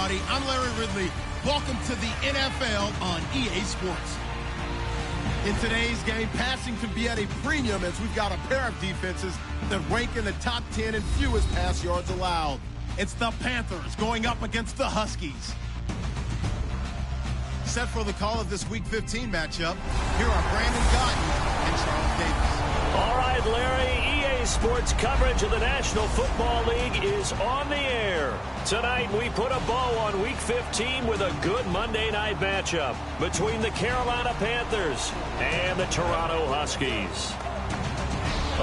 everybody. I'm Larry Ridley. Welcome to the NFL on EA Sports. In today's game, passing can be at a premium as we've got a pair of defenses that rank in the top 10 in fewest pass yards allowed. It's the Panthers going up against the Huskies. Set for the call of this Week 15 matchup, here are Brandon Gaudin and Charles Davis. All right, Larry, EA Sports coverage of the National Football League is on the air. Tonight, we put a bow on Week 15 with a good Monday night matchup between the Carolina Panthers and the Toronto Huskies.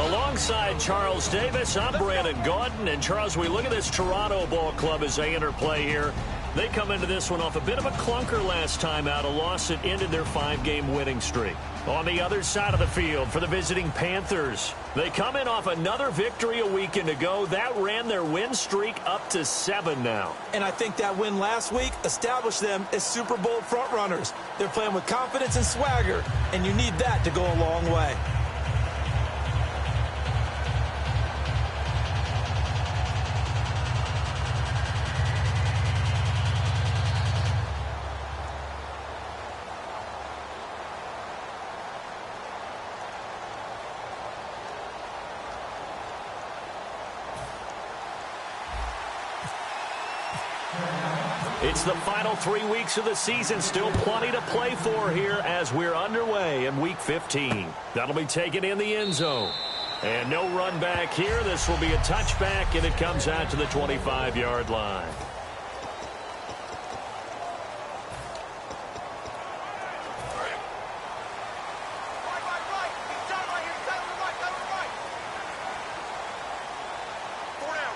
Alongside Charles Davis, I'm Brandon Gaudin. And, Charles, we look at this Toronto ball club as they enter play here. They come into this one off a bit of a clunker last time out, a loss that ended their 5-game winning streak. On the other side of the field for the visiting Panthers, they come in off another victory a weekend ago. That ran their win streak up to 7 now. And I think that win last week established them as Super Bowl frontrunners. They're playing with confidence and swagger, and you need that to go a long way. It's the final 3 weeks of the season. Still plenty to play for here as we're underway in Week 15. That'll be taken in the end zone. And no run back here. This will be a touchback, and it comes out to the 25-yard line.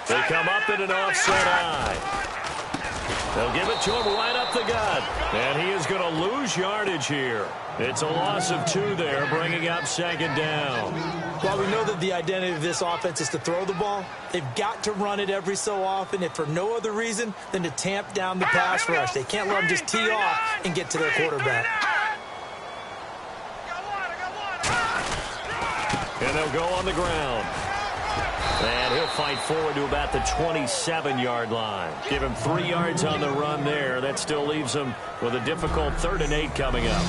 They come up in an offset eye. They'll give it to him right up the gut. And he is going to lose yardage here. It's a loss of 2 there, bringing up second down. While we know that the identity of this offense is to throw the ball, they've got to run it every so often, if for no other reason than to tamp down the pass rush. They can't let them just tee off and get to their quarterback. And they'll go on the ground. And he'll fight forward to about the 27-yard line. Give him 3 yards on the run there. That still leaves him with a difficult 3rd and 8 coming up.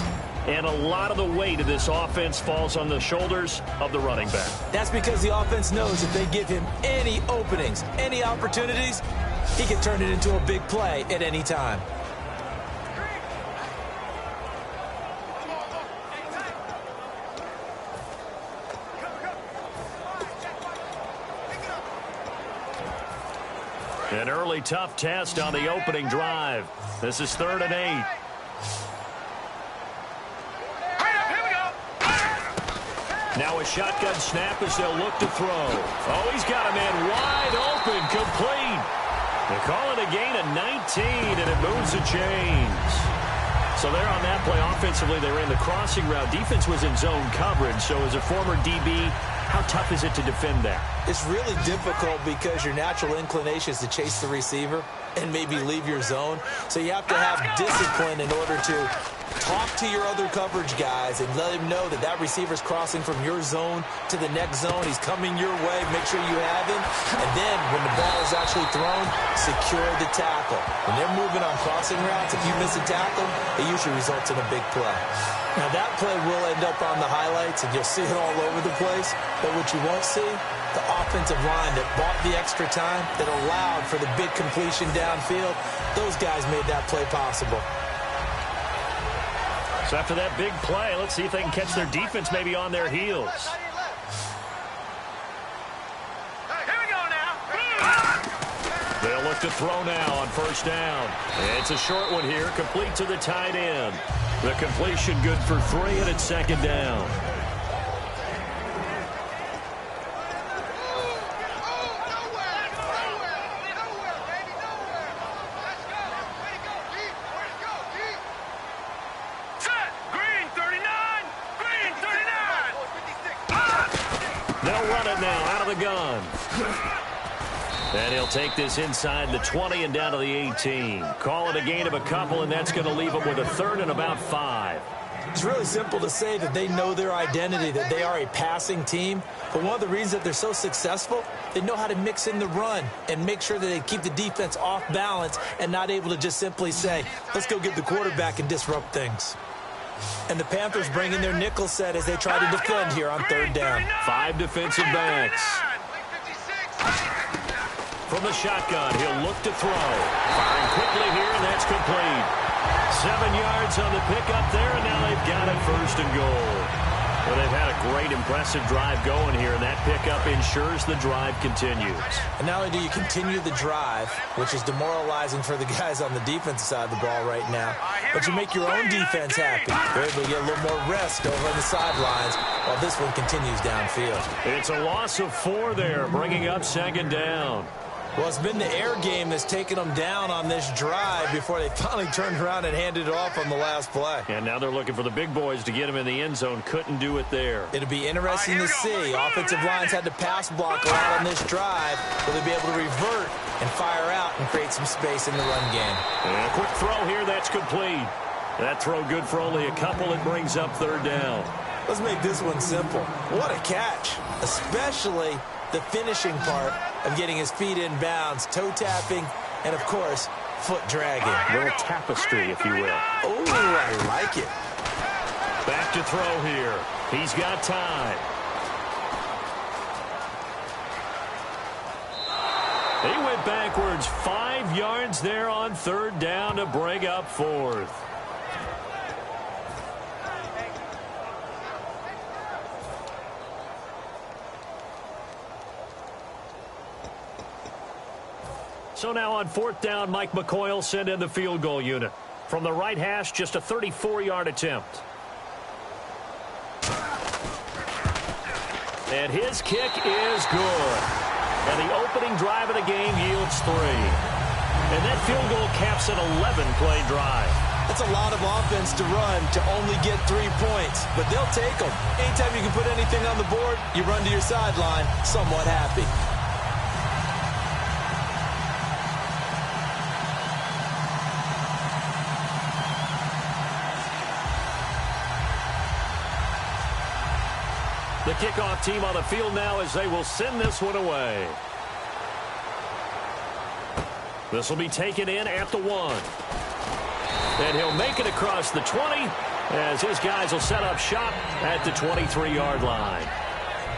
And a lot of the weight of this offense falls on the shoulders of the running back. That's because the offense knows if they give him any openings, any opportunities, he can turn it into a big play at any time. An early tough test on the opening drive. This is 3rd and 8. Now a shotgun snap as they'll look to throw. Oh, he's got a man wide open, complete. They call it a gain of 19, and it moves the chains. So there on that play, offensively, they ran the crossing route. Defense was in zone coverage, so as a former DB, how tough is it to defend that? It's really difficult because your natural inclination is to chase the receiver and maybe leave your zone. So you have to have discipline in order to talk to your other coverage guys and let him know that that receiver's crossing from your zone to the next zone. He's coming your way. Make sure you have him. And then when the ball is actually thrown, secure the tackle. When they're moving on crossing routes, if you miss a tackle, it usually results in a big play. Now, that play will end up on the highlights, and you'll see it all over the place. But what you won't see, the offensive line that bought the extra time, that allowed for the big completion downfield, those guys made that play possible. So after that big play, let's see if they can catch their defense maybe on their heels. Here we go now. They'll look to throw now on 1st down. It's a short one here, complete to the tight end. The completion good for 3, and it's 2nd down. They'll run it now out of the gun. And he'll take this inside the 20 and down to the 18. Call it a gain of a couple, and that's going to leave him with a 3rd and about 5. It's really simple to say that they know their identity, that they are a passing team. But one of the reasons that they're so successful, they know how to mix in the run and make sure that they keep the defense off balance and not able to just simply say, let's go get the quarterback and disrupt things. And the Panthers bring in their nickel set as they try to defend here on third down. 5 defensive backs. From the shotgun, he'll look to throw. Firing quickly here, and that's complete. 7 yards on the pickup there, and now they've got it 1st and goal. Well, they've had a great, impressive drive going here, and that pickup ensures the drive continues. And not only do you continue the drive, which is demoralizing for the guys on the defensive side of the ball right now, but you make your own defense happy. They're able to get a little more rest over on the sidelines while this one continues downfield. It's a loss of 4 there, bringing up 2nd down. Well, it's been the air game that's taken them down on this drive before they finally turned around and handed it off on the last play. And now they're looking for the big boys to get him in the end zone. Couldn't do it there. It'll be interesting to see. Offensive lines had to pass block a lot on this drive. Will they be able to revert and fire out and create some space in the run game? And a quick throw here. That's complete. That throw good for only a couple. It brings up 3rd down. Let's make this one simple. What a catch, especially the finishing part of getting his feet in bounds, toe tapping, and, of course, foot dragging. A little tapestry, if you will. Oh, I like it. Back to throw here. He's got time. He went backwards 5 yards there on 3rd down to bring up 4th. So now on 4th down, Mike McCoy will send in the field goal unit. From the right hash, just a 34-yard attempt. And his kick is good. And the opening drive of the game yields 3. And that field goal caps an 11-play drive. That's a lot of offense to run to only get 3 points, but they'll take them. Anytime you can put anything on the board, you run to your sideline somewhat happy. The kickoff team on the field now as they will send this one away. This will be taken in at the 1. And he'll make it across the 20 as his guys will set up shop at the 23-yard line.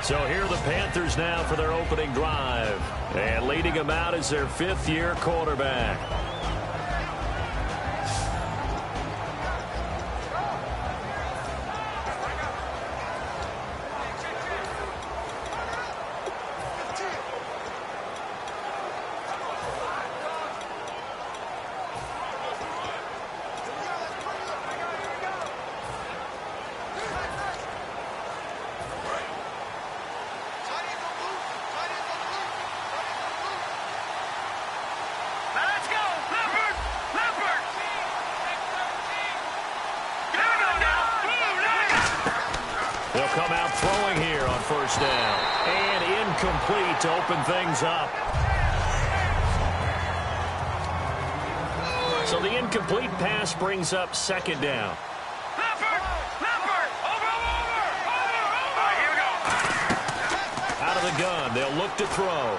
So here are the Panthers now for their opening drive. And leading them out is their 5th-year quarterback. They'll come out throwing here on 1st down. And incomplete to open things up. So the incomplete pass brings up 2nd down. Out of the gun, they'll look to throw.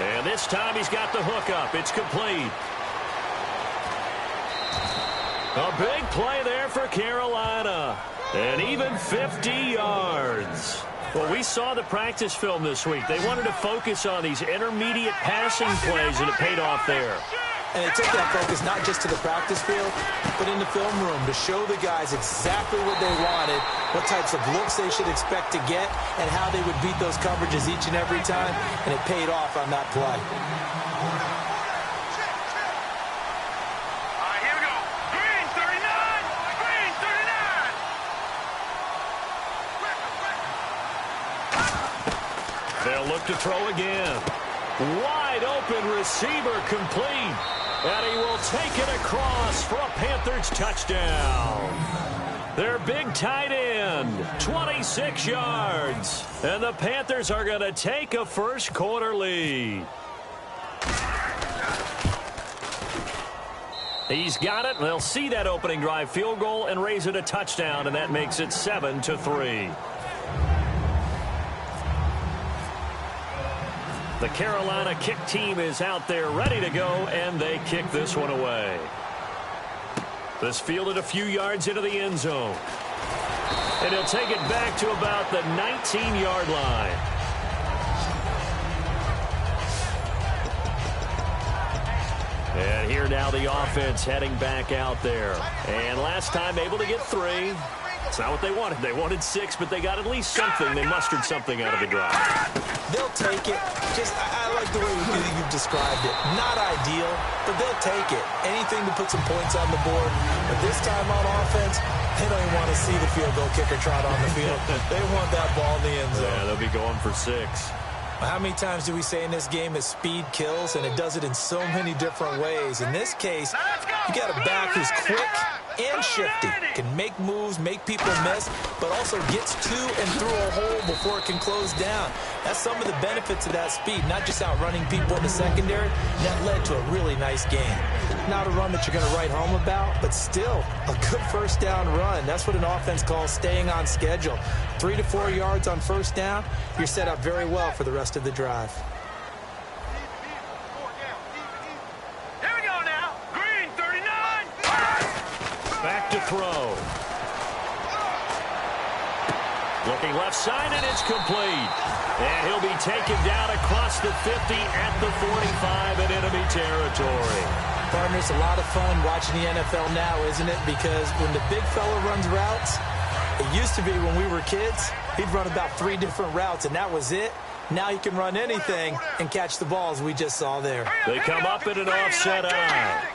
And this time he's got the hook up. It's complete. A big play there for Carolina. And even 50 yards. Well, we saw the practice film this week. They wanted to focus on these intermediate passing plays, and it paid off there. And they took that focus not just to the practice field, but in the film room to show the guys exactly what they wanted, what types of looks they should expect to get, and how they would beat those coverages each and every time, and it paid off on that play. They'll look to throw again. Wide open receiver complete. And he will take it across for a Panthers touchdown. Their big tight end, 26 yards. And the Panthers are going to take a first quarter lead. He's got it. They'll see that opening drive field goal and raise it a touchdown, and that makes it 7-3. The Carolina kick team is out there ready to go, and they kick this one away. This fielded a few yards into the end zone. And he'll take it back to about the 19-yard line. And here now the offense heading back out there. And last time able to get 3. It's not what they wanted. They wanted 6, but they got at least something. They mustered something out of the drive. They'll take it. I like the way you've described it. Not ideal, but they'll take it. Anything to put some points on the board. But this time on offense, they don't even want to see the field goal kicker trot on the field. They want that ball in the end zone. Yeah, they'll be going for 6. How many times do we say in this game that speed kills, and it does it in so many different ways? In this case, you got a back who's quick and shifty, can make moves, make people miss, but also gets to and through a hole before it can close down. That's some of the benefits of that speed, not just outrunning people in the secondary. That led to a really nice game. Not a run that you're going to write home about, but still a good first down run. That's what an offense calls staying on schedule. 3 to 4 yards on first down, you're set up very well for the rest of the drive. Here we go now. Green, 39. Back to throw. Looking left side, and it's complete. And he'll be taken down across the 50 at the 45 in enemy territory. Partners, a lot of fun watching the NFL now, isn't it? Because when the big fella runs routes, it used to be when we were kids, he'd run about 3 different routes, and that was it. Now he can run anything and catch the balls we just saw there. They come up in an offset eye.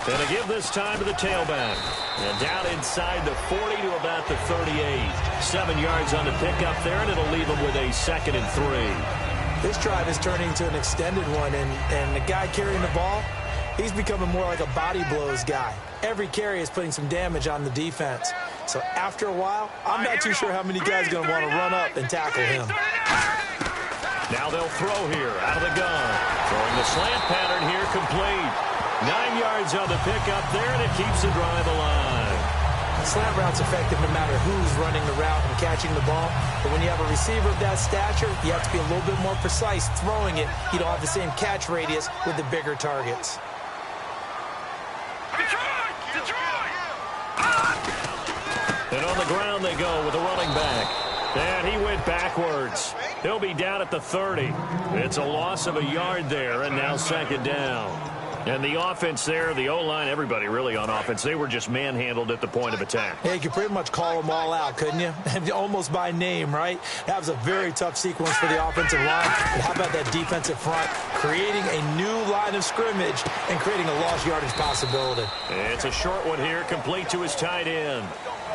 And a give this time to the tailback. And down inside the 40 to about the 38. 7 yards on the pickup there, and it'll leave them with a 2nd and 3. This drive is turning into an extended one, and the guy carrying the ball, he's becoming more like a body blows guy. Every carry is putting some damage on the defense. So after a while, I'm not too sure how many guys are going to want to run up and tackle him. Now they'll throw here out of the gun. Throwing the slant pattern here complete. 9 yards on the pickup there, and it keeps the drive alive. Slant route's effective no matter who's running the route and catching the ball. But when you have a receiver of that stature, you have to be a little bit more precise throwing it. You don't have the same catch radius with the bigger targets. And on the ground they go with a running back. And he went backwards. He'll be down at the 30. It's a loss of a yard there, and now 2nd down. And the offense there, the O-line, everybody really on offense, they were just manhandled at the point of attack. Yeah, you could pretty much call them all out, couldn't you? Almost by name, right? That was a very tough sequence for the offensive line. But how about that defensive front creating a new line of scrimmage and creating a lost yardage possibility? It's a short one here, complete to his tight end.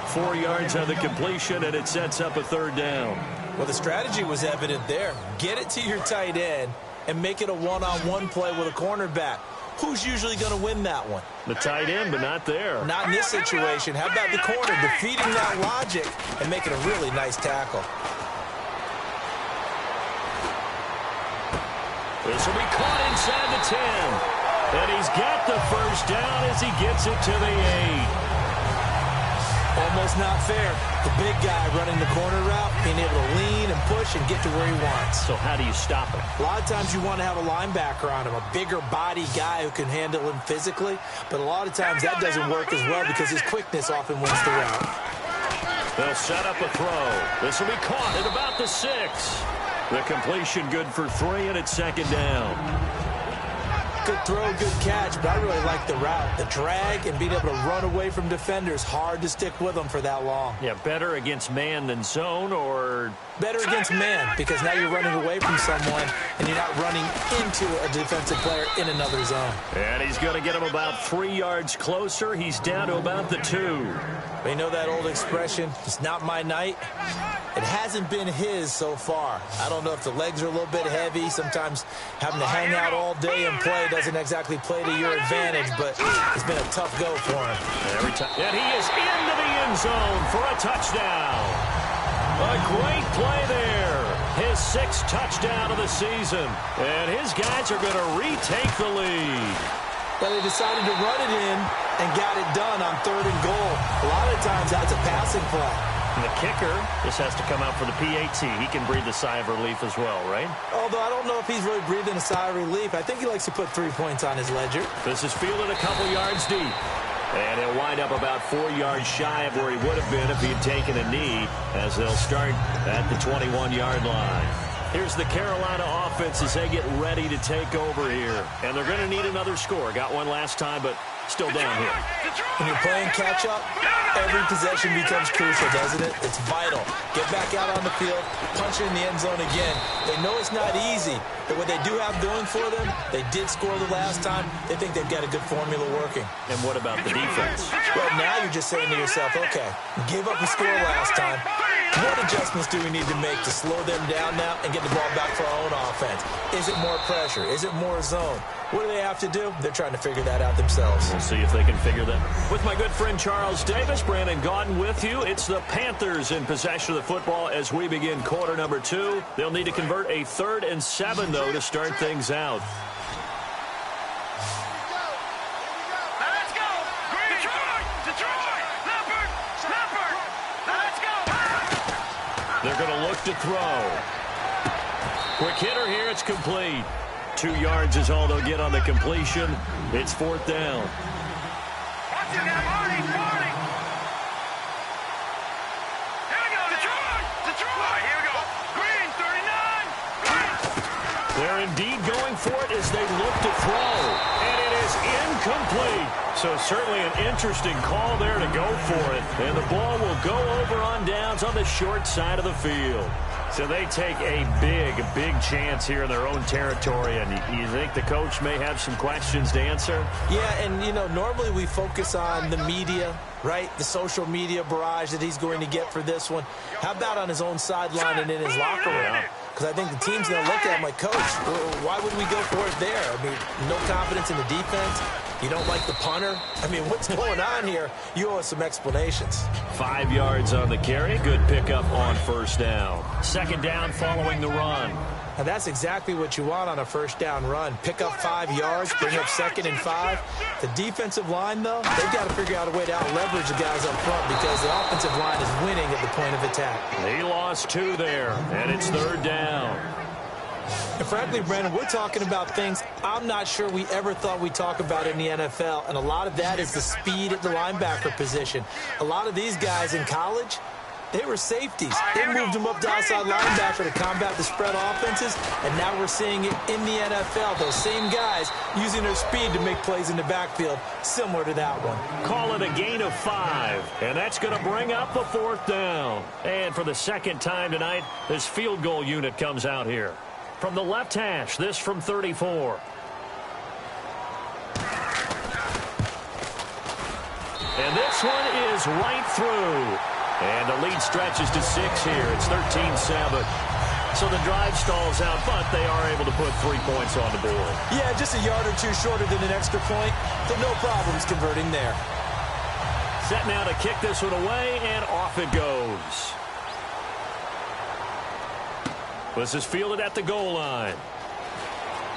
4 yards on the completion, and it sets up a 3rd down. Well, the strategy was evident there. Get it to your tight end and make it a one-on-one play with a cornerback. Who's usually going to win that one? The tight end, but not there. Not in this situation. How about the corner defeating that logic and making a really nice tackle? This will be caught inside the 10. And he's got the first down as he gets it to the 8. Almost not fair. The big guy running the corner route, being able to lean and push and get to where he wants. So how do you stop him? A lot of times you want to have a linebacker on him, a bigger body guy who can handle him physically. But a lot of times that doesn't work as well because his quickness often wins the route. They'll set up a throw. This will be caught at about the 6. The completion good for 3, and it's 2nd down. Good throw, good catch, but I really like the route. The drag and being able to run away from defenders, hard to stick with them for that long. Yeah, better against man than zone, or... Better against man, because now you're running away from someone and you're not running into a defensive player in another zone. And he's going to get him about 3 yards closer. He's down to about the 2. You know that old expression, it's not my night? It hasn't been his so far. I don't know if the legs are a little bit heavy. Sometimes having to hang out all day and play doesn't exactly play to your advantage, but it's been a tough go for him. Every time. And he is into the end zone for a touchdown. A great play there. His 6th touchdown of the season. And his guys are going to retake the lead. But they decided to run it in and got it done on 3rd and goal. A lot of times that's a passing play. And the kicker just has to come out for the PAT. He can breathe a sigh of relief as well, right? Although I don't know if he's really breathing a sigh of relief. I think he likes to put 3 points on his ledger. This is fielded a couple yards deep. And he'll wind up about 4 yards shy of where he would have been if he had taken a knee, as they'll start at the 21-yard line. Here's the Carolina offense as they get ready to take over here. And they're going to need another score. Got one last time, but still down here. When you're playing catch-up, every possession becomes crucial, doesn't it? It's vital. Get back out on the field, punch it in the end zone again. They know it's not easy, but what they do have going for them, they did score the last time. They think they've got a good formula working. And what about the defense? Well, now you're just saying to yourself, okay, we gave up a score last time. What adjustments do we need to make to slow them down now and get the ball back for our own offense? Is it more pressure? Is it more zone? What do they have to do? They're trying to figure that out themselves. We'll see if they can figure that. With my good friend Charles Davis, Brandon Gaudin with you. It's the Panthers in possession of the football as we begin quarter number 2. They'll need to convert a 3rd and 7, though, to start things out. Let's go! Green! Detroit! Leopard! Let's go! They're going to look to throw. Quick hitter here. It's complete. 2 yards is all they'll get on the completion. It's 4th down. Watch it now, Marty! Here we go, Detroit! Here we go. Green, 39! They're indeed going for it as they look to throw. And it is incomplete. So certainly an interesting call there to go for it. And the ball will go over on downs on the short side of the field. So they take a big chance here in their own territory. And you think the coach may have some questions to answer? Yeah, and, you know, normally we focus on the media, right? The social media barrage that he's going to get for this one. How about on his own sideline and in his locker room? Because I think the team's going to look at him like, Coach, why would we go for it there? I mean, no confidence in the defense. You don't like the punter? I mean, what's going on here? You owe us some explanations. 5 yards on the carry. Good pickup on 1st down. 2nd down following the run. And that's exactly what you want on a 1st down run. Pick up 5 yards, bring up 2nd and 5. The defensive line, though, they've got to figure out a way to out-leverage the guys up front because the offensive line is winning at the point of attack. He lost 2 there, and it's 3rd down. And frankly, Brandon, we're talking about things I'm not sure we ever thought we'd talk about in the NFL, and a lot of that is the speed at the linebacker position. A lot of these guys in college, they were safeties. They moved them up to outside linebacker to combat the spread offenses, and now we're seeing it in the NFL. Those same guys using their speed to make plays in the backfield, similar to that one. Call it a gain of 5, and that's going to bring up a 4th down. And for the 2nd time tonight, this field goal unit comes out here. From the left hash, this from 34. And this one is right through. And the lead stretches to 6 here. It's 13-7. So the drive stalls out, but they are able to put 3 points on the board. Yeah, just a yard or 2 shorter than an extra point, but no problems converting there. Set now to kick this one away, and off it goes. This is fielded at the goal line.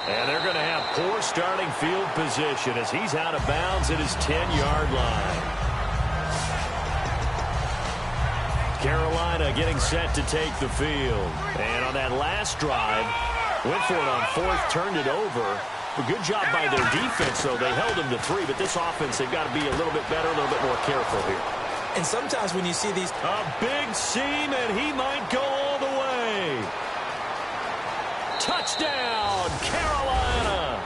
And they're going to have poor starting field position as he's out of bounds at his 10-yard line. Carolina getting set to take the field. And on that last drive, went for it on 4th, turned it over. A good job by their defense, though. They held them to 3, but this offense, they've got to be a little bit better, a little bit more careful here. And sometimes when you see these... A big seam, and he might go all the way. Touchdown, Carolina.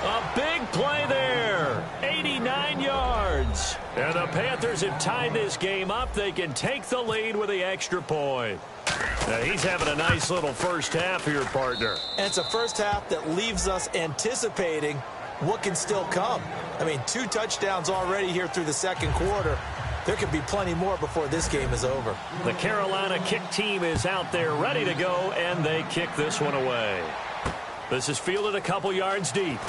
A big play there. 89 yards. And the Panthers have tied this game up. They can take the lead with the extra point. Now, he's having a nice little first half here, partner. And it's a first half that leaves us anticipating what can still come. I mean, 2 touchdowns already here through the 2nd quarter. There could be plenty more before this game is over. The Carolina kick team is out there ready to go, and they kick this one away. This is fielded a couple yards deep.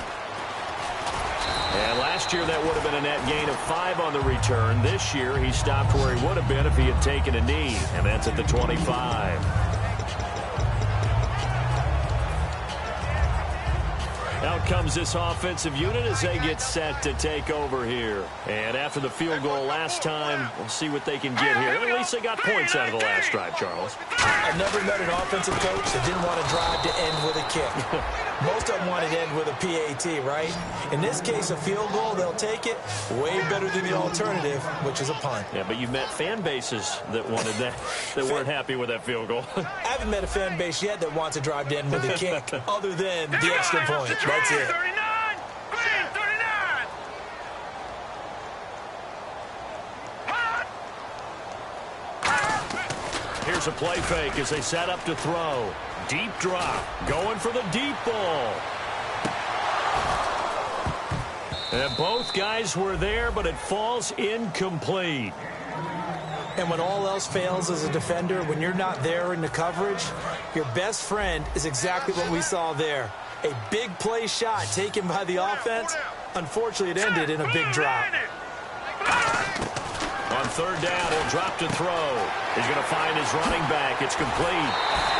And last year, that would have been a net gain of 5 on the return. This year, he stopped where he would have been if he had taken a knee, and that's at the 25. Out comes this offensive unit as they get set to take over here. And after the field goal last time, we'll see what they can get here. At least they got points out of the last drive, Charles. I've never met an offensive coach that didn't want to drive to end with a kick. Most of them want to end with a PAT, right? In this case, a field goal, they'll take it way better than the alternative, which is a punt. Yeah, but you've met fan bases that wanted that, that weren't happy with that field goal. I haven't met a fan base yet that wants to drive to end with a kick other than the extra point. That's it. 39! Green, 39! Here's a play fake as they set up to throw. Deep drop, going for the deep ball. And both guys were there, but it falls incomplete. And when all else fails as a defender, when you're not there in the coverage, your best friend is exactly what we saw there. A big play shot taken by the offense. Unfortunately, it ended in a big drop. On third down, he'll drop to throw. He's going to find his running back. It's complete.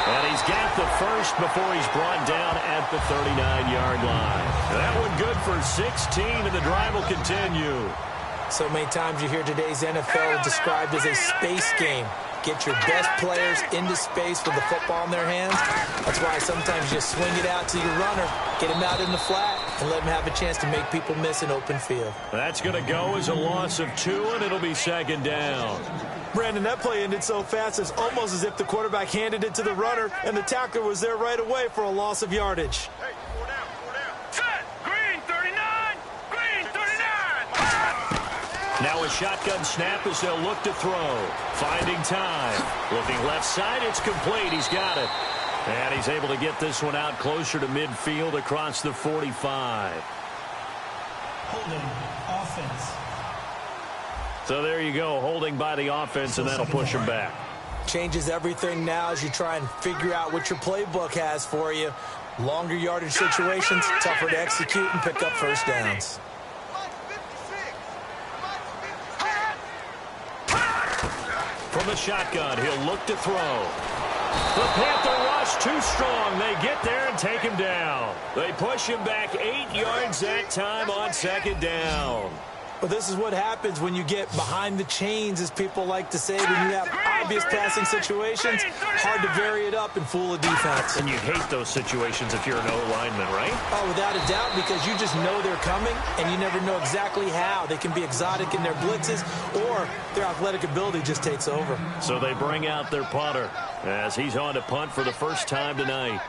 And he's got the first before he's brought down at the 39-yard line. That one good for 16, and the drive will continue. So many times you hear today's NFL described as a space game. Get your best players into space with the football in their hands. That's why sometimes you swing it out to your runner, get him out in the flat, and let him have a chance to make people miss an open field. That's going to go as a loss of 2, and it'll be second down. Brandon, that play ended so fast, it's almost as if the quarterback handed it to the runner, and the tackler was there right away for a loss of yardage. Hey, 4 down, 4 down. Set! Green, 39! Green, 39! Now a shotgun snap as they'll look to throw. Finding time. Looking left side, it's complete. He's got it. And he's able to get this one out closer to midfield across the 45. Holding offense. So there you go, holding by the offense, and that'll push him back. Changes everything now as you try and figure out what your playbook has for you. Longer yardage situations, tougher to execute and pick up first downs. From the shotgun, he'll look to throw. The Panther rush too strong. They get there and take him down. They push him back 8 yards that time on second down. Well, this is what happens when you get behind the chains, as people like to say, when you have obvious passing situations. Hard to vary it up and fool a defense. And you hate those situations if you're an O-lineman, right? Oh, without a doubt, because you just know they're coming, and you never know exactly how. They can be exotic in their blitzes, or their athletic ability just takes over. So they bring out their punter as he's on to punt for the first time tonight.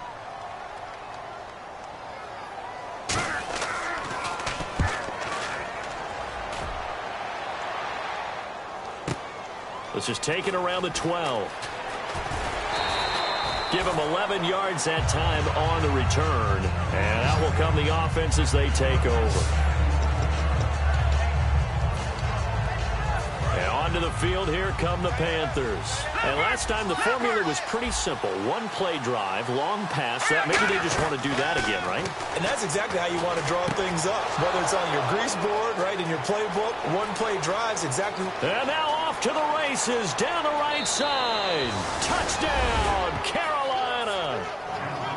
This is taken around the 12. Give him 11 yards that time on the return. And out will come the offense as they take over. And onto the field, here come the Panthers. And last time the formula was pretty simple. One play drive, long pass. Maybe they just want to do that again, right? And that's exactly how you want to draw things up. Whether it's on your grease board, right, in your playbook, one play drives exactly. And now off to the races, down the right side. Touchdown, Carolina.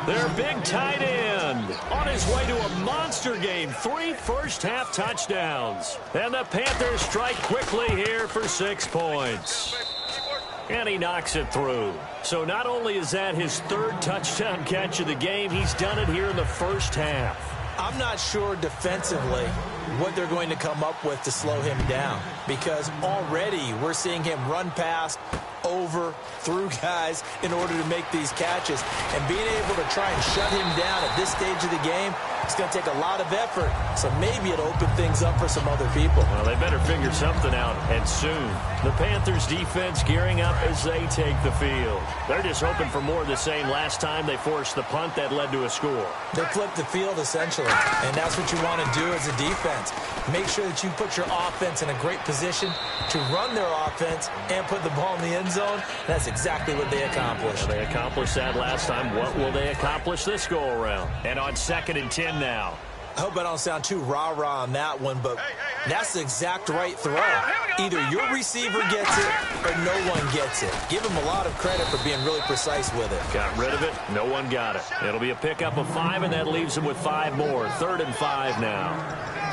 Their big tight end on his way to a monster game. 3 first-half touchdowns. And the Panthers strike quickly here for 6 points. And he knocks it through. So not only is that his 3rd touchdown catch of the game, he's done it here in the first half. I'm not sure defensively what they're going to come up with to slow him down, because already we're seeing him run past, over, through guys in order to make these catches. And being able to try and shut him down at this stage of the game, it's going to take a lot of effort. So maybe it'll open things up for some other people. Well, they better figure something out, and soon. The Panthers defense gearing up as they take the field. They're just hoping for more of the same. Last time they forced the punt that led to a score. They flipped the field essentially, and that's what you want to do as a defense. Make sure that you put your offense in a great position to run their offense and put the ball in the end zone. That's exactly what they accomplished. They accomplished that last time. What will they accomplish this go-around? And on 2nd and 10 now. I hope I don't sound too rah-rah on that one, but That's the exact right throw. Either your receiver gets it or no one gets it. Give him a lot of credit for being really precise with it. Got rid of it. No one got it. It'll be a pickup of 5, and that leaves him with 5 more. 3rd and 5 now.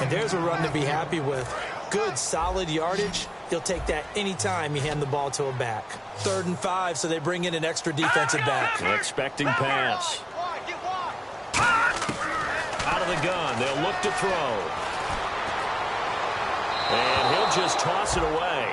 And there's a run to be happy with. Good, solid yardage. He'll take that anytime you hand the ball to a back. 3rd and 5, so they bring in an extra defensive back. Expecting pass. Out of the gun. They'll look to throw. And he'll just toss it away.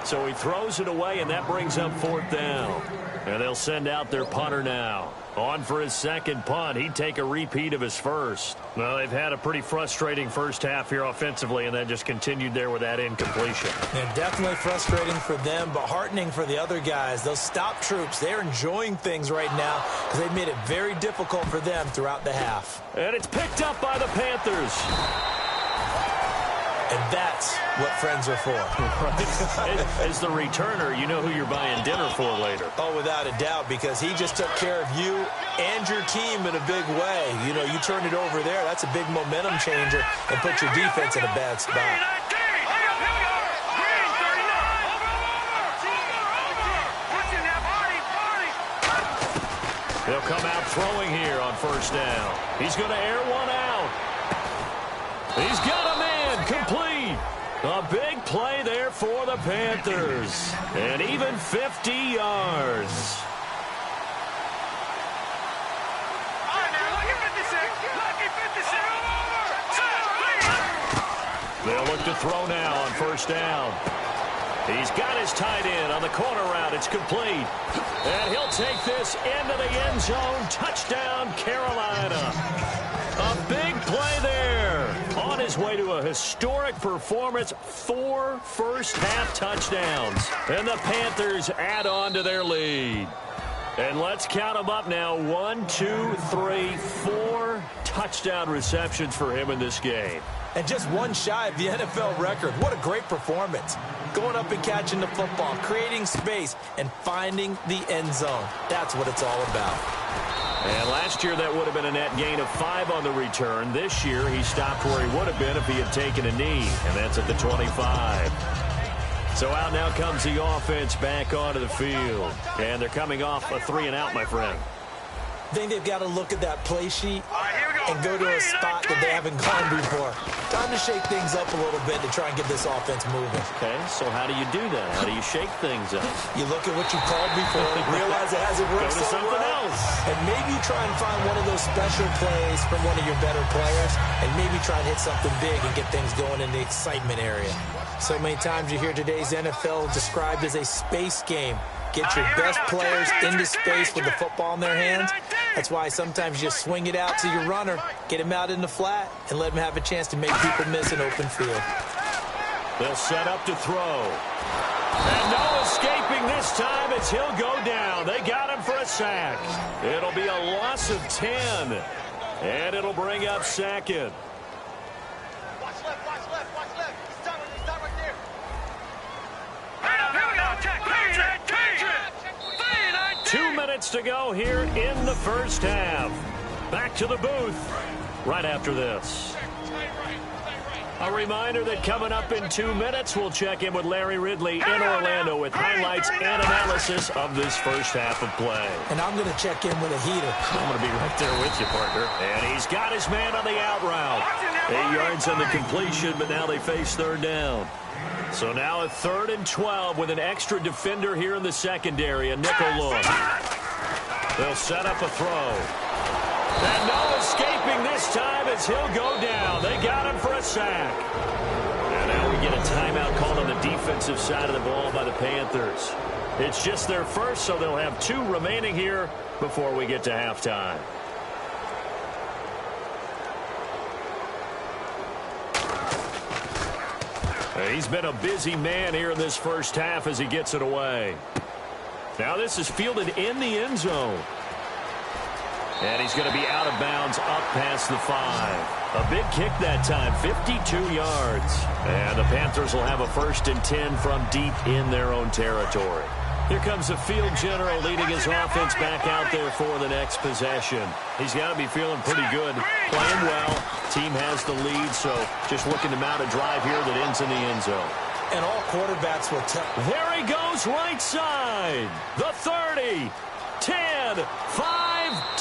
So he throws it away, and that brings up 4th down. And they'll send out their punter now. On for his second punt. He'd take a repeat of his first. Well, they've had a pretty frustrating first half here offensively, and then just continued there with that incompletion. And definitely frustrating for them, but heartening for the other guys. Those stop troops, they're enjoying things right now because they've made it very difficult for them throughout the half. And it's picked up by the Panthers. And that's what friends are for. As the returner, you know who you're buying dinner for later. Oh, without a doubt, because he just took care of you and your team in a big way. You know, you turn it over there, that's a big momentum changer and put your defense in a bad spot. They'll come out throwing here on 1st down. He's going to air one out. He's got a man complete. A big play there for the Panthers. And even 50 yards. They'll look to throw now on 1st down. He's got his tight end on the corner route. It's complete. And he'll take this into the end zone. Touchdown, Carolina. A big play there. On his way to a historic performance, 4 first-half touchdowns. And the Panthers add on to their lead. And let's count them up now. 1, 2, 3, 4 touchdown receptions for him in this game. And just one shy of the NFL record. What a great performance. Going up and catching the football, creating space, and finding the end zone. That's what it's all about. And last year, that would have been a net gain of 5 on the return. This year, he stopped where he would have been if he had taken a knee, and that's at the 25. So out now comes the offense back onto the field. And they're coming off a 3-and-out, my friend. I think they've got to look at that play sheet and go to a spot that they haven't gone before. Time to shake things up a little bit to try and get this offense moving. Okay, so how do you do that? How do you shake things up? You look at what you called before, realize it hasn't worked Go to so something well, else. and maybe you try and find one of those special plays from one of your better players, and maybe try and hit something big and get things going in the excitement area. So many times you hear today's NFL described as a space game. Get your best players into space with the football in their hands. That's why sometimes you just swing it out to your runner, get him out in the flat, and let him have a chance to make people miss an open field. They'll set up to throw. And no escaping this time as he'll go down. They got him for a sack. It'll be a loss of 10. And it'll bring up 2nd. Watch left, watch left, watch left. He's done right there. 2 minutes to go here in the first half. Back to the booth right after this. A reminder that coming up in 2 minutes, we'll check in with Larry Ridley in Orlando with highlights and analysis of this first half of play. And I'm going to check in with a heater. I'm going to be right there with you, partner. And he's got his man on the out route. 8 yards on the completion, but now they face 3rd down. So now a 3rd and 12 with an extra defender here in the secondary, a nickel look. They'll set up a throw. And no escaping this time as he'll go down. They got him for a sack. And now we get a timeout called on the defensive side of the ball by the Panthers. It's just their first, so they'll have 2 remaining here before we get to halftime. He's been a busy man here in this first half as he gets it away. Now this is fielded in the end zone. And he's going to be out of bounds up past the 5. A big kick that time, 52 yards. And the Panthers will have a 1st and 10 from deep in their own territory. Here comes the field general leading his offense back out there for the next possession. He's got to be feeling pretty good, playing well. Team has the lead, so just looking to mount a drive here that ends in the end zone. And all quarterbacks will tell. There he goes, right side. The 30, 10, 5,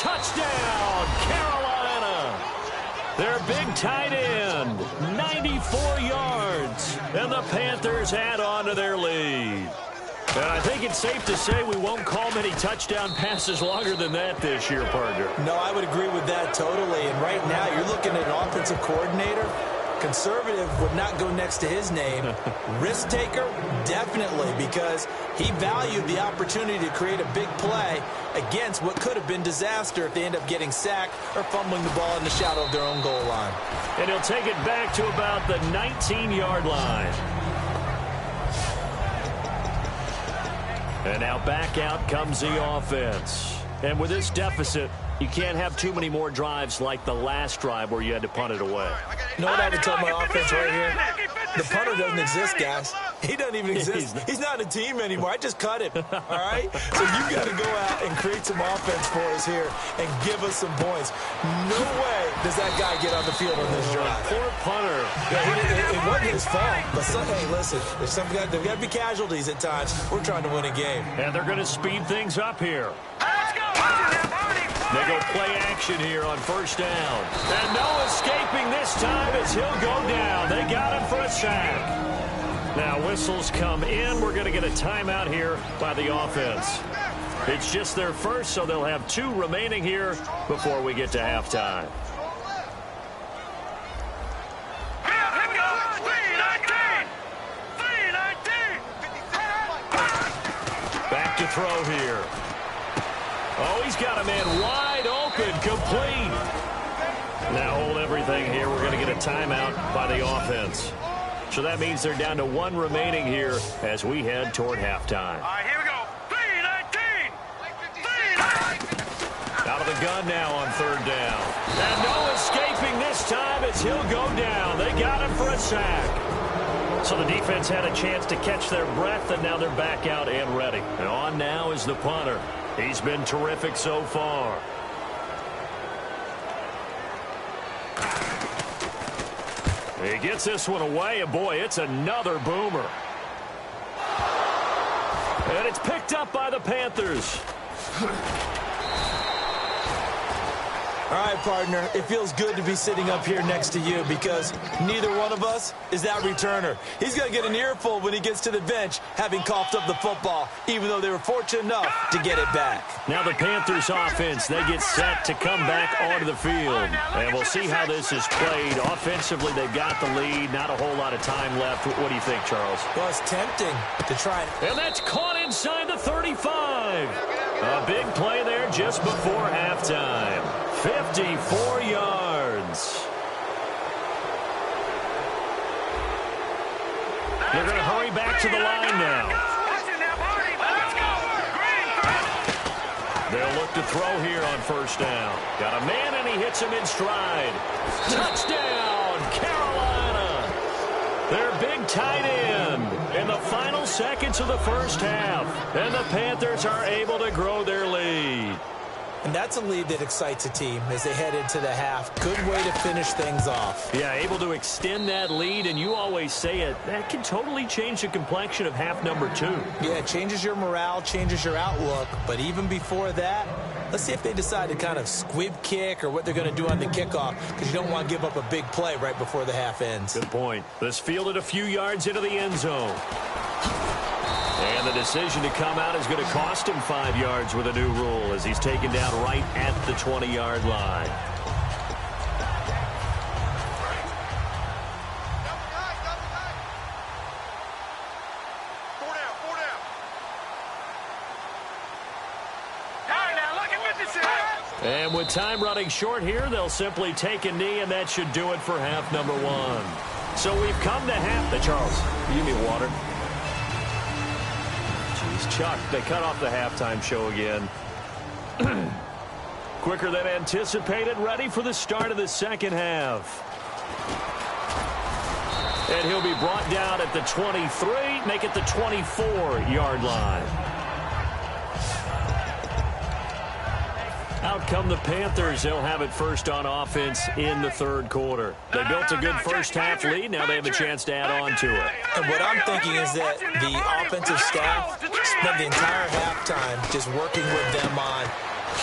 touchdown, Carolina. Their big tight end, 94 yards. And the Panthers add on to their lead. And I think it's safe to say we won't call many touchdown passes longer than that this year, partner. No, I would agree with that totally. And right now, you're looking at an offensive coordinator. Conservative would not go next to his name. Risk taker, definitely, because he valued the opportunity to create a big play against what could have been disaster if they end up getting sacked or fumbling the ball in the shadow of their own goal line. And he'll take it back to about the 19-yard line. And now back out comes the offense. And with this deficit, you can't have too many more drives like the last drive where you had to punt it away. You know what I would tell my offense right here? The punter doesn't exist, guys. He doesn't even exist. He's not a team anymore. I just cut him, all right? So you got to go out and create some offense for us here and give us some points. No way does that guy get on the field on this drive. Poor punter. Yeah, it wasn't his fault. But hey, listen, there's got to be casualties at times. We're trying to win a game. And they're going to speed things up here. They go play action here on first down. And no escaping this time as he'll go down. They got him for a sack. Now whistles come in. We're going to get a timeout here by the offense. It's just their first, so they'll have 2 remaining here before we get to halftime. Here we go. 3-19. Back to throw here. Oh, he's got a man wide open, complete. Now hold everything here. We're going to get a timeout by the offense. So that means they're down to 1 remaining here as we head toward halftime. All right, here we go. 3-19. Out of the gun now on third down. And no escaping this time as he'll go down. They got him for a sack. So the defense had a chance to catch their breath, and now they're back out and ready. And on now is the punter. He's been terrific so far. He gets this one away, and boy, it's another boomer. And it's picked up by the Panthers. All right, partner, it feels good to be sitting up here next to you because neither one of us is that returner. He's going to get an earful when he gets to the bench, having coughed up the football, even though they were fortunate enough to get it back. Now the Panthers offense, they get set to come back onto the field. And we'll see how this is played. Offensively, they've got the lead. Not a whole lot of time left. What do you think, Charles? Well, it's tempting to try. And that's caught inside the 35. A big play there just before halftime. 54 yards. They're going to hurry back to the line now. They'll look to throw here on first down. Got a man, and he hits him in stride. Touchdown, Carolina. Their big tight end in the final seconds of the first half. And the Panthers are able to grow their lead. And that's a lead that excites a team as they head into the half. Good way to finish things off. Yeah, able to extend that lead, and you always say it, that can totally change the complexion of half number 2. Yeah, it changes your morale, changes your outlook. But even before that, let's see if they decide to kind of squib kick or what they're going to do on the kickoff, because you don't want to give up a big play right before the half ends. Good point. This fielded a few yards into the end zone. And the decision to come out is going to cost him 5 yards with a new rule as he's taken down right at the 20-yard line. And with time running short here, they'll simply take a knee, and that should do it for half number 1. So we've come to half. Charles, you need water. Chuck, they cut off the halftime show again. Quicker than anticipated, ready for the start of the second half. And he'll be brought down at the 23, make it the 24-yard line. Out come the Panthers. They'll have it first on offense in the third quarter. They built a good first-half lead. Now they have a chance to add on to it. And what I'm thinking is that the offensive staff spent the entire halftime just working with them on,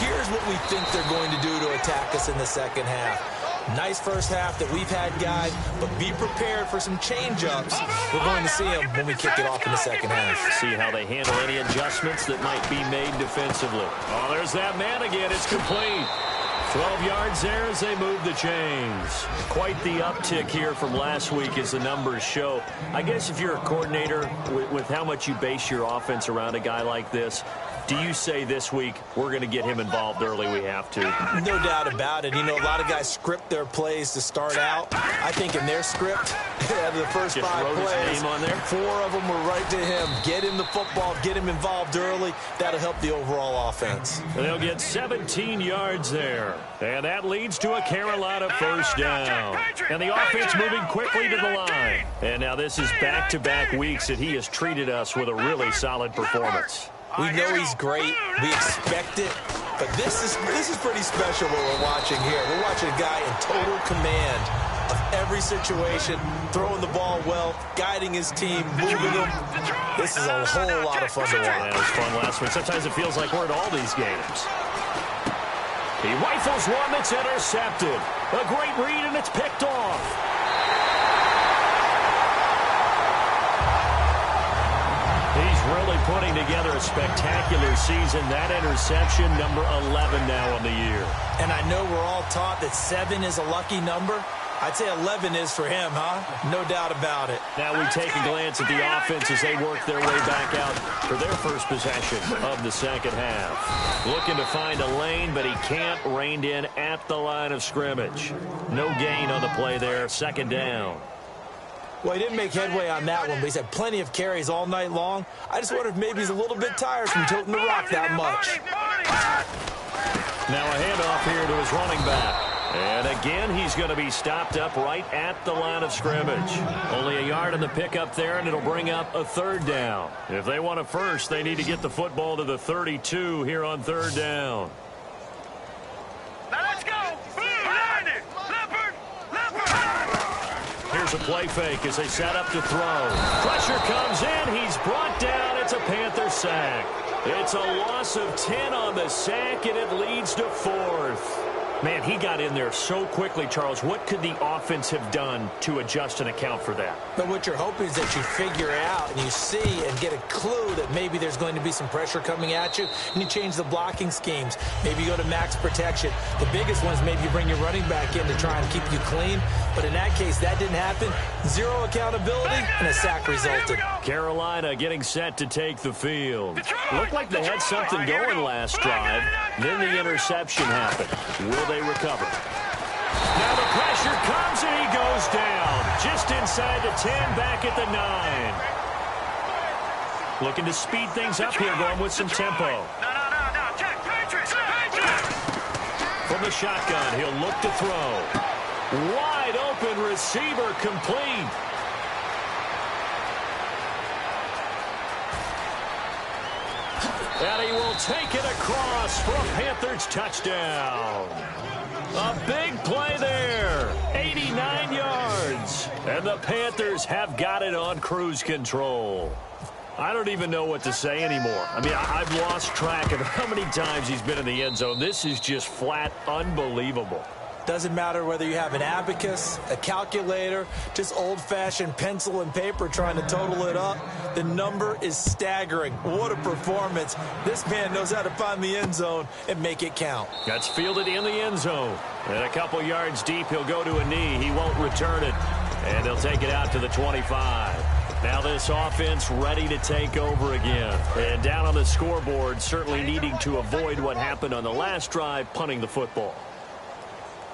here's what we think they're going to do to attack us in the second half. Nice first half that we've had, guys, but be prepared for some change-ups. We're going to see them when we kick it off in the second half. See how they handle any adjustments that might be made defensively. Oh, there's that man again. It's complete. 12 yards there as they move the chains. Quite the uptick here from last week as the numbers show. I guess if you're a coordinator with how much you base your offense around a guy like this, do you say this week, we're going to get him involved early? We have to. No doubt about it. You know, a lot of guys script their plays to start out. I think in their script, out of the first just 5 wrote plays, his name on there. 4 of them were right to him. Get him the football, get him involved early. That'll help the overall offense. They'll get 17 yards there. And that leads to a Carolina first down. And the offense moving quickly to the line. And now this is back-to-back weeks that he has treated us with a really solid performance. We know he's great. We expect it. But this is pretty special what we're watching here. We're watching a guy in total command of every situation, throwing the ball well, guiding his team, moving them. This is a whole lot of fun to watch. Yeah, it was fun last week. Sometimes it feels like we're at all these games. He rifles one that's intercepted. A great read, and it's picked off. He's really putting together a spectacular season. That interception, number 11 now on the year. And I know we're all taught that 7 is a lucky number. I'd say 11 is for him, huh? No doubt about it. Now we take a glance at the offense as they work their way back out for their first possession of the second half. Looking to find a lane, but he can't. Reined in at the line of scrimmage. No gain on the play there. Second down. Well, he didn't make headway on that one, but he's had plenty of carries all night long. I just wonder if maybe he's a little bit tired from tilting the rock that much. Now a handoff here to his running back. And again, he's going to be stopped up right at the line of scrimmage. Only a yard in the pickup there, and it'll bring up a third down. If they want a first, they need to get the football to the 32 here on third down. Now let's go. Behind it. Leopard. Here's a play fake as they set up to throw. Pressure comes in. He's brought down. It's a Panther sack. It's a loss of 10 on the sack, and it leads to 4th. Man, he got in there so quickly, Charles. What could the offense have done to adjust and account for that? But what you're hoping is that you figure out and you see and get a clue that maybe there's going to be some pressure coming at you, and you change the blocking schemes. Maybe you go to max protection. The biggest one is maybe you bring your running back in to try and keep you clean. But in that case, that didn't happen. 0 accountability, and a sack resulted. Carolina getting set to take the field. Looked like they had something going last drive. Then the interception happened. Will they recover? Now the pressure comes, and he goes down. Just inside the 10, back at the 9. Looking to speed things up here, going with some tempo. From the shotgun, he'll look to throw. Wide open receiver, complete. And he will take it across for a Panthers touchdown. A big play there. 89 yards. And the Panthers have got it on cruise control. I don't even know what to say anymore. I mean, I've lost track of how many times he's been in the end zone. This is just flat unbelievable. Doesn't matter whether you have an abacus, a calculator, just old-fashioned pencil and paper trying to total it up. The number is staggering. What a performance. This man knows how to find the end zone and make it count. That's fielded in the end zone. And a couple yards deep, he'll go to a knee. He won't return it. And they'll take it out to the 25. Now this offense ready to take over again. And down on the scoreboard, certainly needing to avoid what happened on the last drive, punting the football.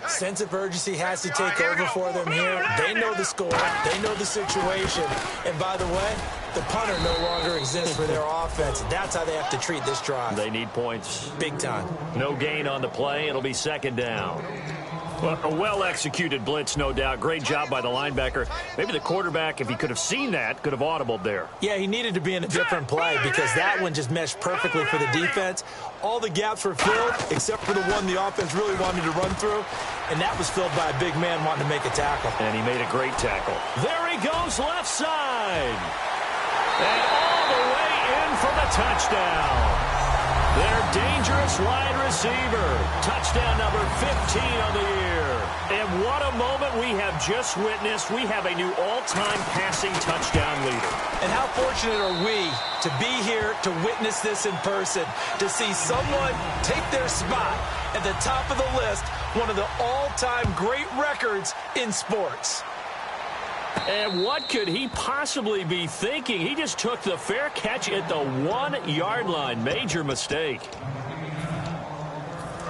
Sense of urgency has to take over for them here. They know the score. They know the situation. And by the way, the punter no longer exists for their offense. That's how they have to treat this drive. They need points. Big time. No gain on the play. It'll be second down. Well, a well-executed blitz, no doubt. Great job by the linebacker. Maybe the quarterback, if he could have seen that, could have audibled there. Yeah, he needed to be in a different play because that one just meshed perfectly for the defense. All the gaps were filled except for the one the offense really wanted to run through, and that was filled by a big man wanting to make a tackle. And he made a great tackle. There he goes, left side. And all the way in for the touchdown. Their dangerous wide receiver. Touchdown number 15 on the year. And what a moment we have just witnessed. We have a new all-time passing touchdown leader. And how fortunate are we to be here to witness this in person, to see someone take their spot at the top of the list, one of the all-time great records in sports. And what could he possibly be thinking? He just took the fair catch at the 1-yard line. Major mistake.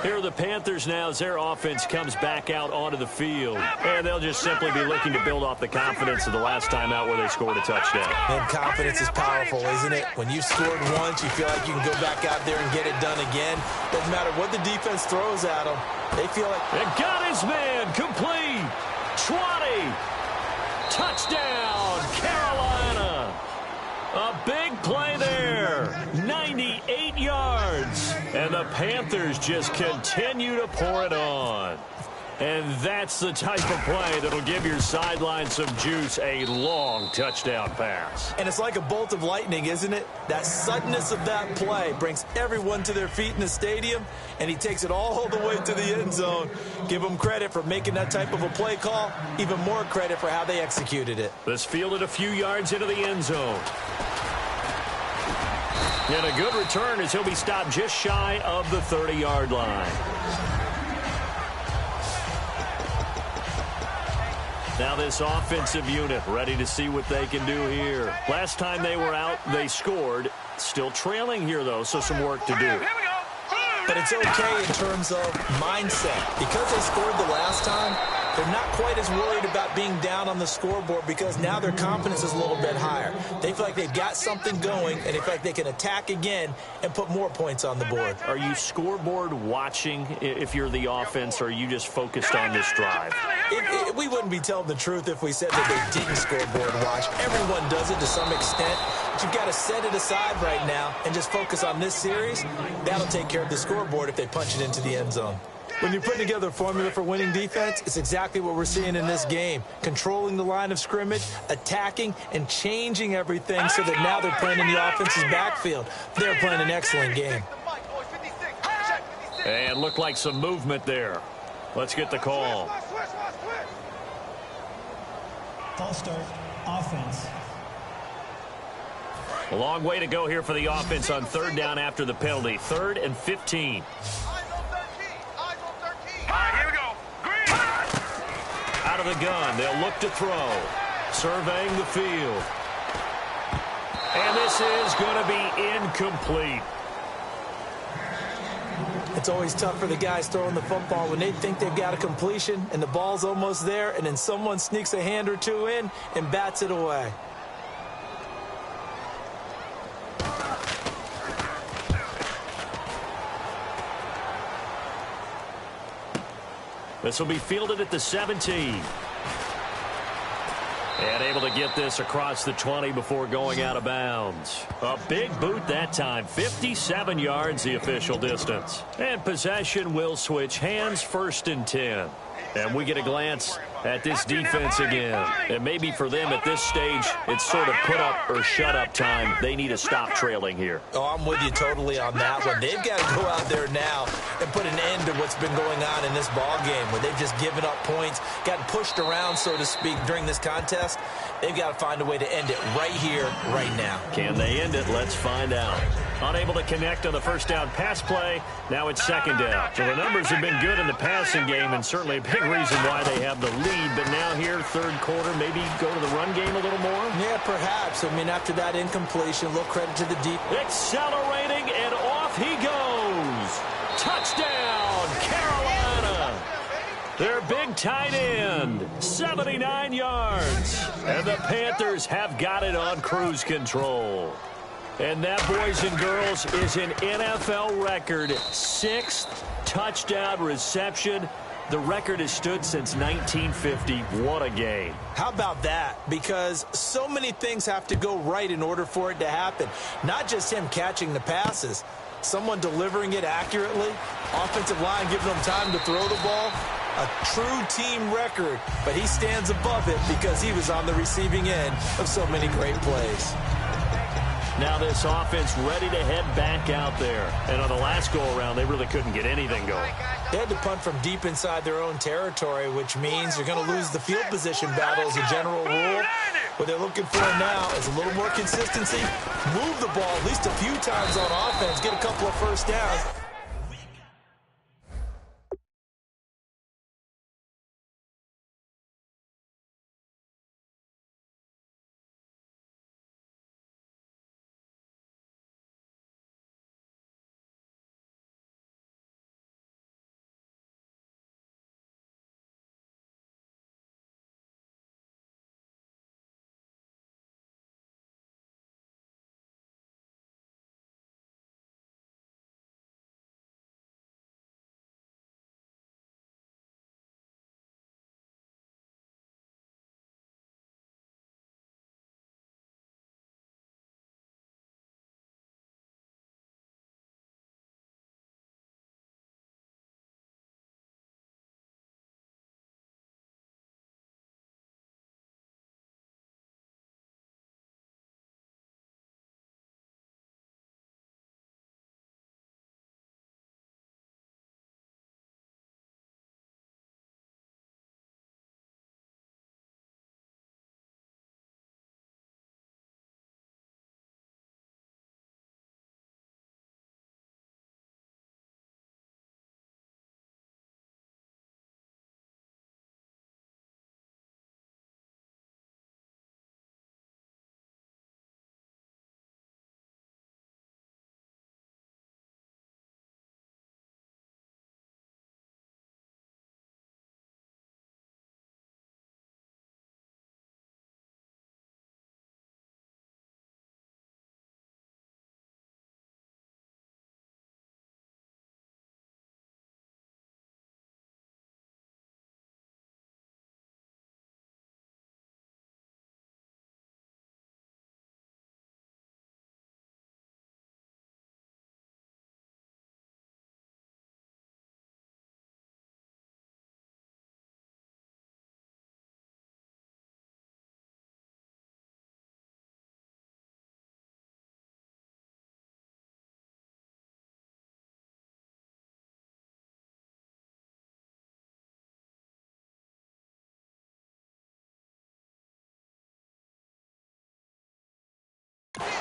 Here are the Panthers now as their offense comes back out onto the field. And they'll just simply be looking to build off the confidence of the last time out where they scored a touchdown. And confidence is powerful, isn't it? When you've scored once, you feel like you can go back out there and get it done again. Doesn't matter what the defense throws at them. They feel like... And got his man complete. 20. Touchdown, Carolina. A big play there. 98 yards. And the Panthers just continue to pour it on. And that's the type of play that'll give your sideline some juice, a long touchdown pass. And it's like a bolt of lightning, isn't it? That suddenness of that play brings everyone to their feet in the stadium, and he takes it all the way to the end zone. Give him credit for making that type of a play call, even more credit for how they executed it. This fielded a few yards into the end zone. And a good return as he'll be stopped just shy of the 30-yard line. Now this offensive unit ready to see what they can do here. Last time they were out, they scored. Still trailing here, though, so some work to do. But it's okay in terms of mindset. Because they scored the last time, they're not quite as worried about being down on the scoreboard because now their confidence is a little bit higher. They feel like they've got something going, and they feel like they can attack again and put more points on the board. Are you scoreboard watching if you're the offense, or are you just focused on this drive? We wouldn't be telling the truth if we said that they didn't scoreboard watch. Everyone does it to some extent. But you've got to set it aside right now and just focus on this series. That'll take care of the scoreboard if they punch it into the end zone. When you're putting together a formula for winning defense, it's exactly what we're seeing in this game. Controlling the line of scrimmage, attacking, and changing everything so that now they're playing in the offense's backfield. They're playing an excellent game. And looked like some movement there. Let's get the call. False start, offense. A long way to go here for the offense on third down after the penalty. 3rd and 15. Out of the gun, they'll look to throw. Surveying the field. And this is going to be incomplete. It's always tough for the guys throwing the football when they think they've got a completion and the ball's almost there, and then someone sneaks a hand or two in and bats it away. This will be fielded at the 17. And able to get this across the 20 before going out of bounds. A big boot that time. 57 yards the official distance. And possession will switch hands, 1st and 10. And we get a glance at this defense again. And maybe for them at this stage, it's sort of put up or shut up time. They need to stop trailing here. Oh, I'm with you totally on that one. They've got to go out there now and put an end to what's been going on in this ball game where they've just given up points, gotten pushed around, so to speak, during this contest. They've got to find a way to end it right here, right now. Can they end it? Let's find out. Unable to connect on the first down pass play. Now it's 2nd down. So the numbers have been good in the passing game and certainly a big reason why they have the lead. But now here, 3rd quarter, maybe go to the run game a little more? Yeah, perhaps. I mean, after that incompletion, a little credit to the deep. Accelerating, and off he goes. Touchdown, Carolina. Their big tight end, 79 yards. And the Panthers have got it on cruise control. And that, boys and girls, is an NFL record 6th touchdown reception The record has stood since 1950. What a game. How about that? Because so many things have to go right in order for it to happen. Not just him catching the passes. Someone delivering it accurately. Offensive line giving them time to throw the ball. A true team record. But he stands above it because he was on the receiving end of so many great plays. Now this offense ready to head back out there. And on the last go-around, they really couldn't get anything going. They had to punt from deep inside their own territory, which means you're going to lose the field position battle as a general rule. What they're looking for now is a little more consistency. Move the ball at least a few times on offense. Get a couple of first downs.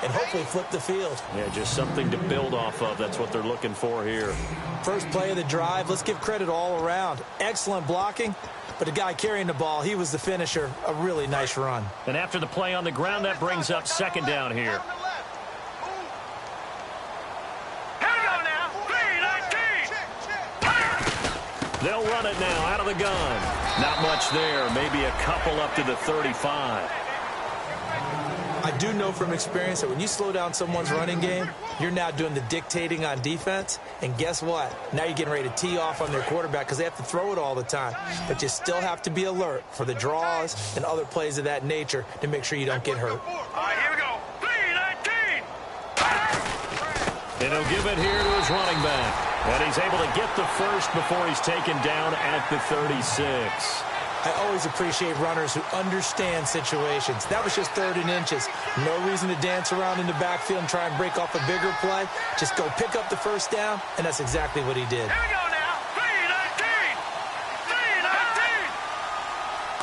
And hopefully flip the field. Yeah, just something to build off of. That's what they're looking for here. First play of the drive, let's give credit all around. Excellent blocking, but the guy carrying the ball, he was the finisher. A really nice run. And after the play on the ground, that brings up second down here. They'll run it now out of the gun. Not much there. Maybe a couple up to the 35. I do know from experience that when you slow down someone's running game, you're now doing the dictating on defense. And guess what? Now you're getting ready to tee off on their quarterback because they have to throw it all the time. But you still have to be alert for the draws and other plays of that nature to make sure you don't get hurt. All right, here we go. 3-19. And he'll give it here to his running back. And he's able to get the first before he's taken down at the 36. I always appreciate runners who understand situations. That was just 3rd and inches. No reason to dance around in the backfield and try and break off a bigger play. Just go pick up the first down, and that's exactly what he did. Here we go now. 3-19.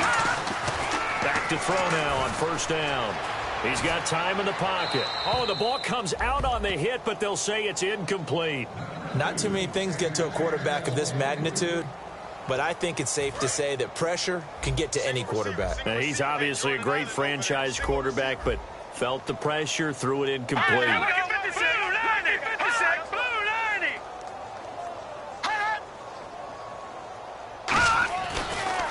3-19. Back to throw now on first down. He's got time in the pocket. Oh, the ball comes out on the hit, but they'll say it's incomplete. Not too many things get to a quarterback of this magnitude, but I think it's safe to say that pressure can get to any quarterback. Now, he's obviously a great franchise quarterback, but felt the pressure, threw it incomplete.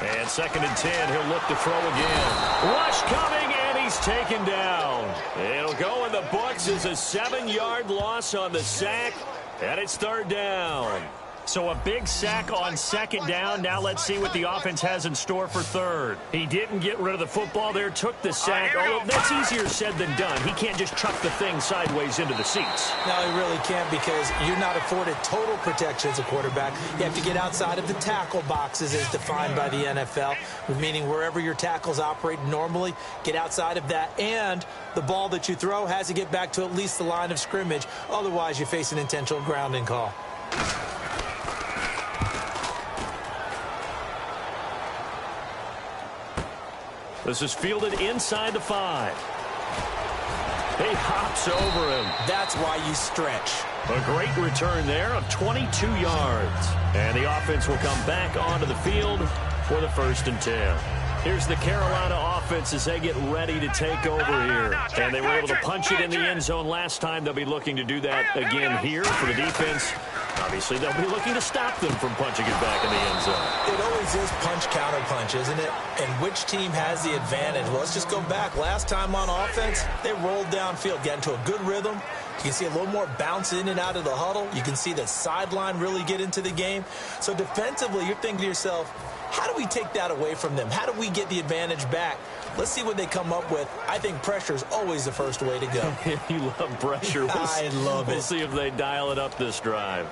And 2nd and 10, he'll look to throw again. Rush coming, and he's taken down. It'll go in the books as a 7-yard loss on the sack, and it's 3rd down. So a big sack on second down. Now let's see what the offense has in store for third. He didn't get rid of the football there, took the sack. Although that's easier said than done. He can't just chuck the thing sideways into the seats. No, he really can't, because you're not afforded total protection as a quarterback. You have to get outside of the tackle boxes as defined by the NFL, meaning wherever your tackles operate normally, get outside of that. And the ball that you throw has to get back to at least the line of scrimmage. Otherwise, you face an intentional grounding call. This is fielded inside the 5. He hops over him. That's why you stretch. A great return there of 22 yards. And the offense will come back onto the field for the 1st and 10. Here's the Carolina offense as they get ready to take over here. And they were able to punch it in the end zone last time. They'll be looking to do that again here for the defense. Obviously, they'll be looking to stop them from punching it back in the end zone. It always is punch-counter-punch, isn't it? And which team has the advantage? Well, let's just go back. Last time on offense, they rolled downfield, got into a good rhythm. You can see a little more bounce in and out of the huddle. You can see the sideline really get into the game. So defensively, you're thinking to yourself, how do we take that away from them? How do we get the advantage back? Let's see what they come up with. I think pressure is always the first way to go. You love pressure. I love it. We'll see if they dial it up this drive.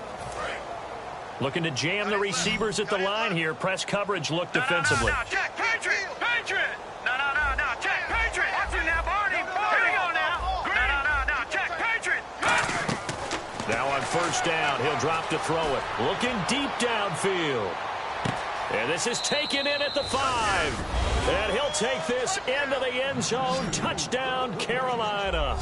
Looking to jam the receivers at the line here. Press coverage look defensively. No, check, Patriot! Patriot! No, check, Patriot! Watch it now, Barney! Here we go now! No, check, Patriot! Now on 1st down, he'll drop to throw it. Looking deep downfield. And this is taken in at the 5. And he'll take this into the end zone. Touchdown, Carolina.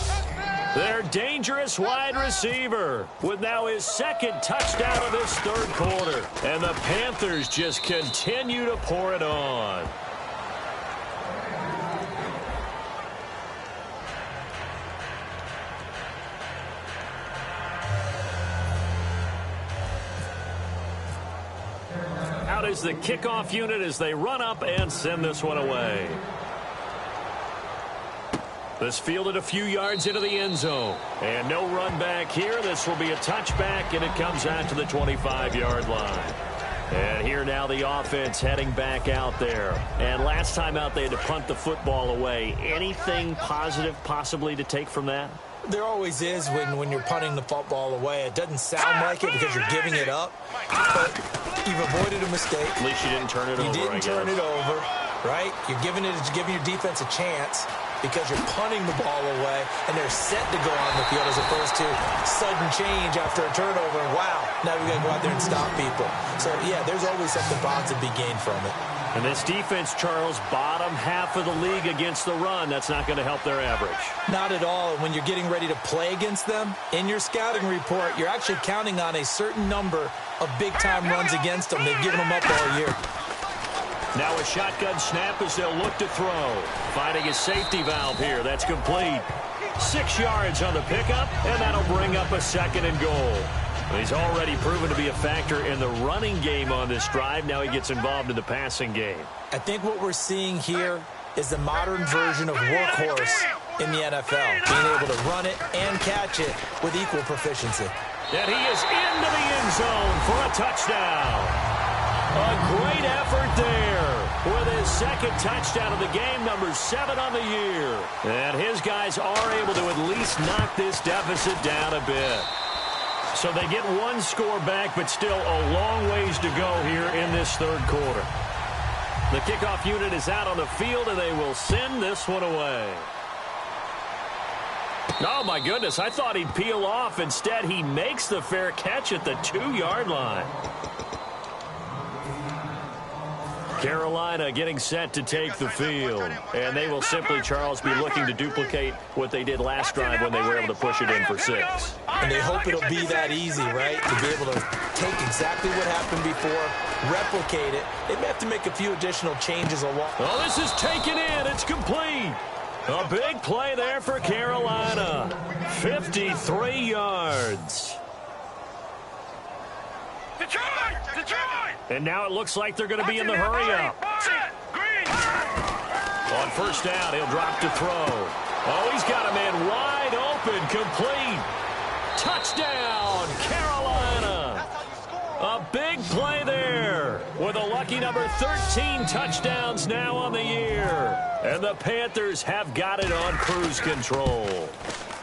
Their dangerous wide receiver with now his 2nd touchdown of this 3rd quarter. And the Panthers just continue to pour it on. Out is the kickoff unit as they run up and send this one away. This fielded a few yards into the end zone. And no run back here. This will be a touchback, and it comes out to the 25-yard line. And here now the offense heading back out there. And last time out they had to punt the football away. Anything positive possibly to take from that? There always is when you're punting the football away. It doesn't sound like it because you're giving it up, but you've avoided a mistake. At least you didn't turn it over, You didn't turn it over, right? You're giving your defense a chance because you're punting the ball away, and they're set to go on the field as opposed to sudden change after a turnover. And wow, now we got to go out there and stop people. So, yeah, there's always something positive to be gained from it. And this defense, Charles, bottom half of the league against the run. That's not going to help their average. Not at all. When you're getting ready to play against them, in your scouting report, you're actually counting on a certain number of big-time runs against them. They've given them up all year. Now a shotgun snap as they'll look to throw. Finding a safety valve here. That's complete. 6 yards on the pickup, and that'll bring up a 2nd and goal. He's already proven to be a factor in the running game on this drive. Now he gets involved in the passing game. I think what we're seeing here is the modern version of workhorse in the NFL, being able to run it and catch it with equal proficiency. And he is into the end zone for a touchdown. A great effort there with his 2nd touchdown of the game, number 7 on the year. And his guys are able to at least knock this deficit down a bit. So they get 1 score back, but still a long ways to go here in this 3rd quarter. The kickoff unit is out on the field, and they will send this one away. Oh, my goodness, I thought he'd peel off. Instead, he makes the fair catch at the 2-yard line. Carolina getting set to take the field. And they will simply, Charles, be looking to duplicate what they did last drive when they were able to push it in for 6. And they hope it'll be that easy, right? To be able to take exactly what happened before, replicate it. They may have to make a few additional changes along. Oh, this is taken in. It's complete. A big play there for Carolina. 53 yards. Detroit! And now it looks like they're going to be in the hurry-up. On 1st down, he'll drop to throw. Oh, he's got a man wide open, complete. Touchdown, Carolina. A big play there with a lucky number 13 touchdowns now on the year. And the Panthers have got it on cruise control.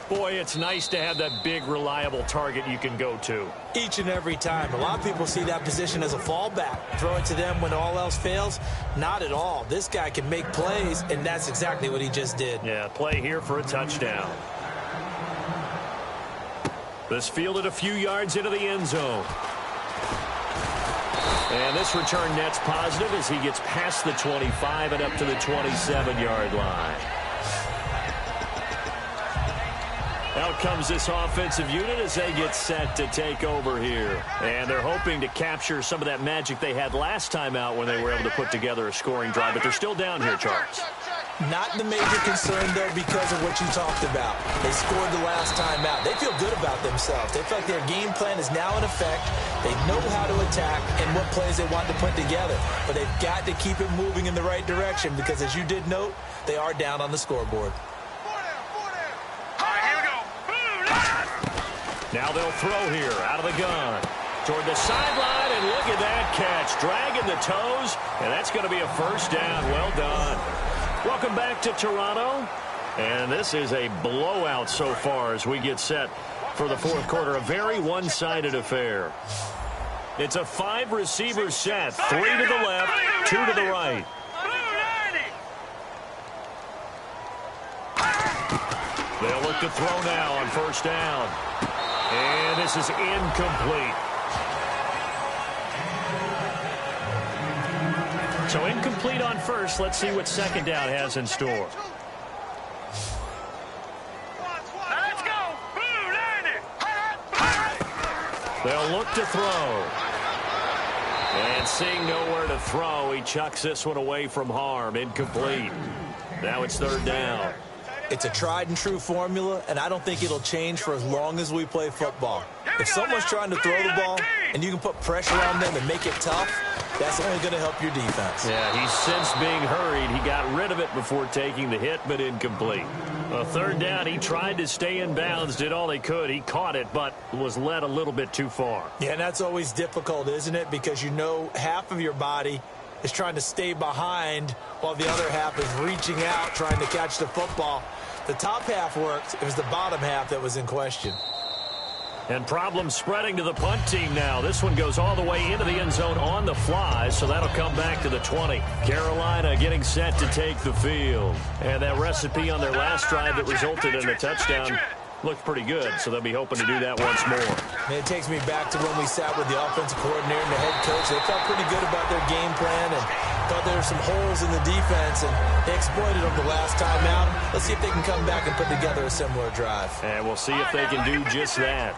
Boy, it's nice to have that big, reliable target you can go to. Each and every time. A lot of people see that position as a fallback. Throw it to them when all else fails. Not at all. This guy can make plays, and that's exactly what he just did. Yeah, play here for a touchdown. This fielded a few yards into the end zone. And this return net's positive as he gets past the 25 and up to the 27-yard line. Out comes this offensive unit as they get set to take over here. And they're hoping to capture some of that magic they had last time out when they were able to put together a scoring drive. But they're still down here, Charles. Not the major concern, though, because of what you talked about. They scored the last time out. They feel good about themselves. They feel like their game plan is now in effect. They know how to attack and what plays they want to put together. But they've got to keep it moving in the right direction because, as you did note, they are down on the scoreboard. Now they'll throw here out of the gun. Toward the sideline, and look at that catch. Dragging the toes, and that's going to be a first down. Well done. Welcome back to Toronto. And this is a blowout so far as we get set for the fourth quarter. A very one-sided affair. It's a 5-receiver set. 3 to the left, 2 to the right. They'll look to throw now on first down. And this is incomplete. So incomplete on first. Let's see what second down has in store. Let's go. They'll look to throw. And seeing nowhere to throw, he chucks this one away from harm. Incomplete. Now it's third down. It's a tried-and-true formula, and I don't think it'll change for as long as we play football. If someone's trying to throw the ball and you can put pressure on them and make it tough, that's only going to help your defense. Yeah, he's since being hurried. He got rid of it before taking the hit, but incomplete. A third down, he tried to stay in bounds, did all he could. He caught it, but was led a little bit too far. Yeah, and that's always difficult, isn't it? Because you know half of your body is trying to stay behind while the other half is reaching out, trying to catch the football. The top half worked. It was the bottom half that was in question. And problems spreading to the punt team now. This one goes all the way into the end zone on the fly, so that'll come back to the 20. Carolina getting set to take the field. And that recipe on their last drive that resulted in a touchdown looked pretty good, so they'll be hoping to do that once more. And it takes me back to when we sat with the offensive coordinator and the head coach. They felt pretty good about their game plan and thought there were some holes in the defense, and they exploited them the last time out. Let's see if they can come back and put together a similar drive. And we'll see if they can do just that.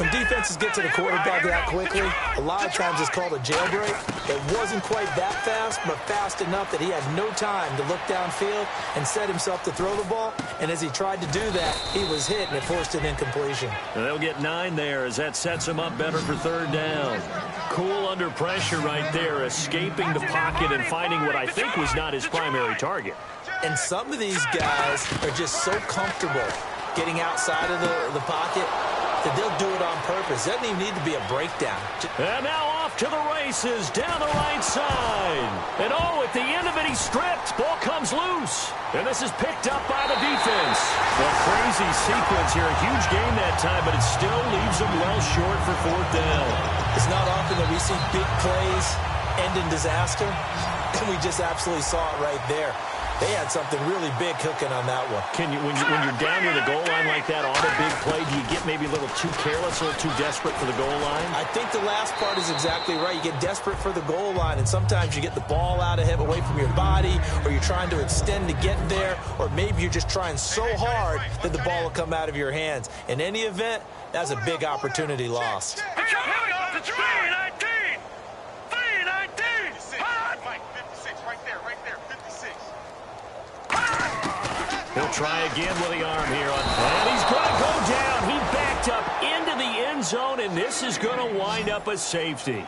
When defenses get to the quarterback that quickly, a lot of times it's called a jailbreak. It wasn't quite that fast, but fast enough that he had no time to look downfield and set himself to throw the ball. And as he tried to do that, he was hit, and it forced an incompletion. And they'll get 9 there as that sets him up better for third down. Cool under pressure right there, escaping the pocket and finding what I think was not his primary target. And some of these guys are just so comfortable getting outside of the pocket that they'll do it on purpose. Doesn't even need to be a breakdown. And now off to the races down the right side. And oh, at the end of it, he's stripped. Ball comes loose. And this is picked up by the defense. A crazy sequence here. A huge game that time, but it still leaves them well short for fourth down. It's not often that we see big plays end in disaster. And we just absolutely saw it right there. They had something really big cooking on that one. Can you, when you're down near the goal line like that on a big play, do you get maybe a little too careless, a little too desperate for the goal line? I think the last part is exactly right. You get desperate for the goal line, and sometimes you get the ball out of him away from your body, or you're trying to extend to get there, or maybe you're just trying so hard that the ball will come out of your hands. In any event, that's a big opportunity lost. Here we go. The 319. 319. Mike, 56, right there, 56. He'll try again with the arm here. And he's going to go down. He backed up into the end zone, and this is going to wind up a safety.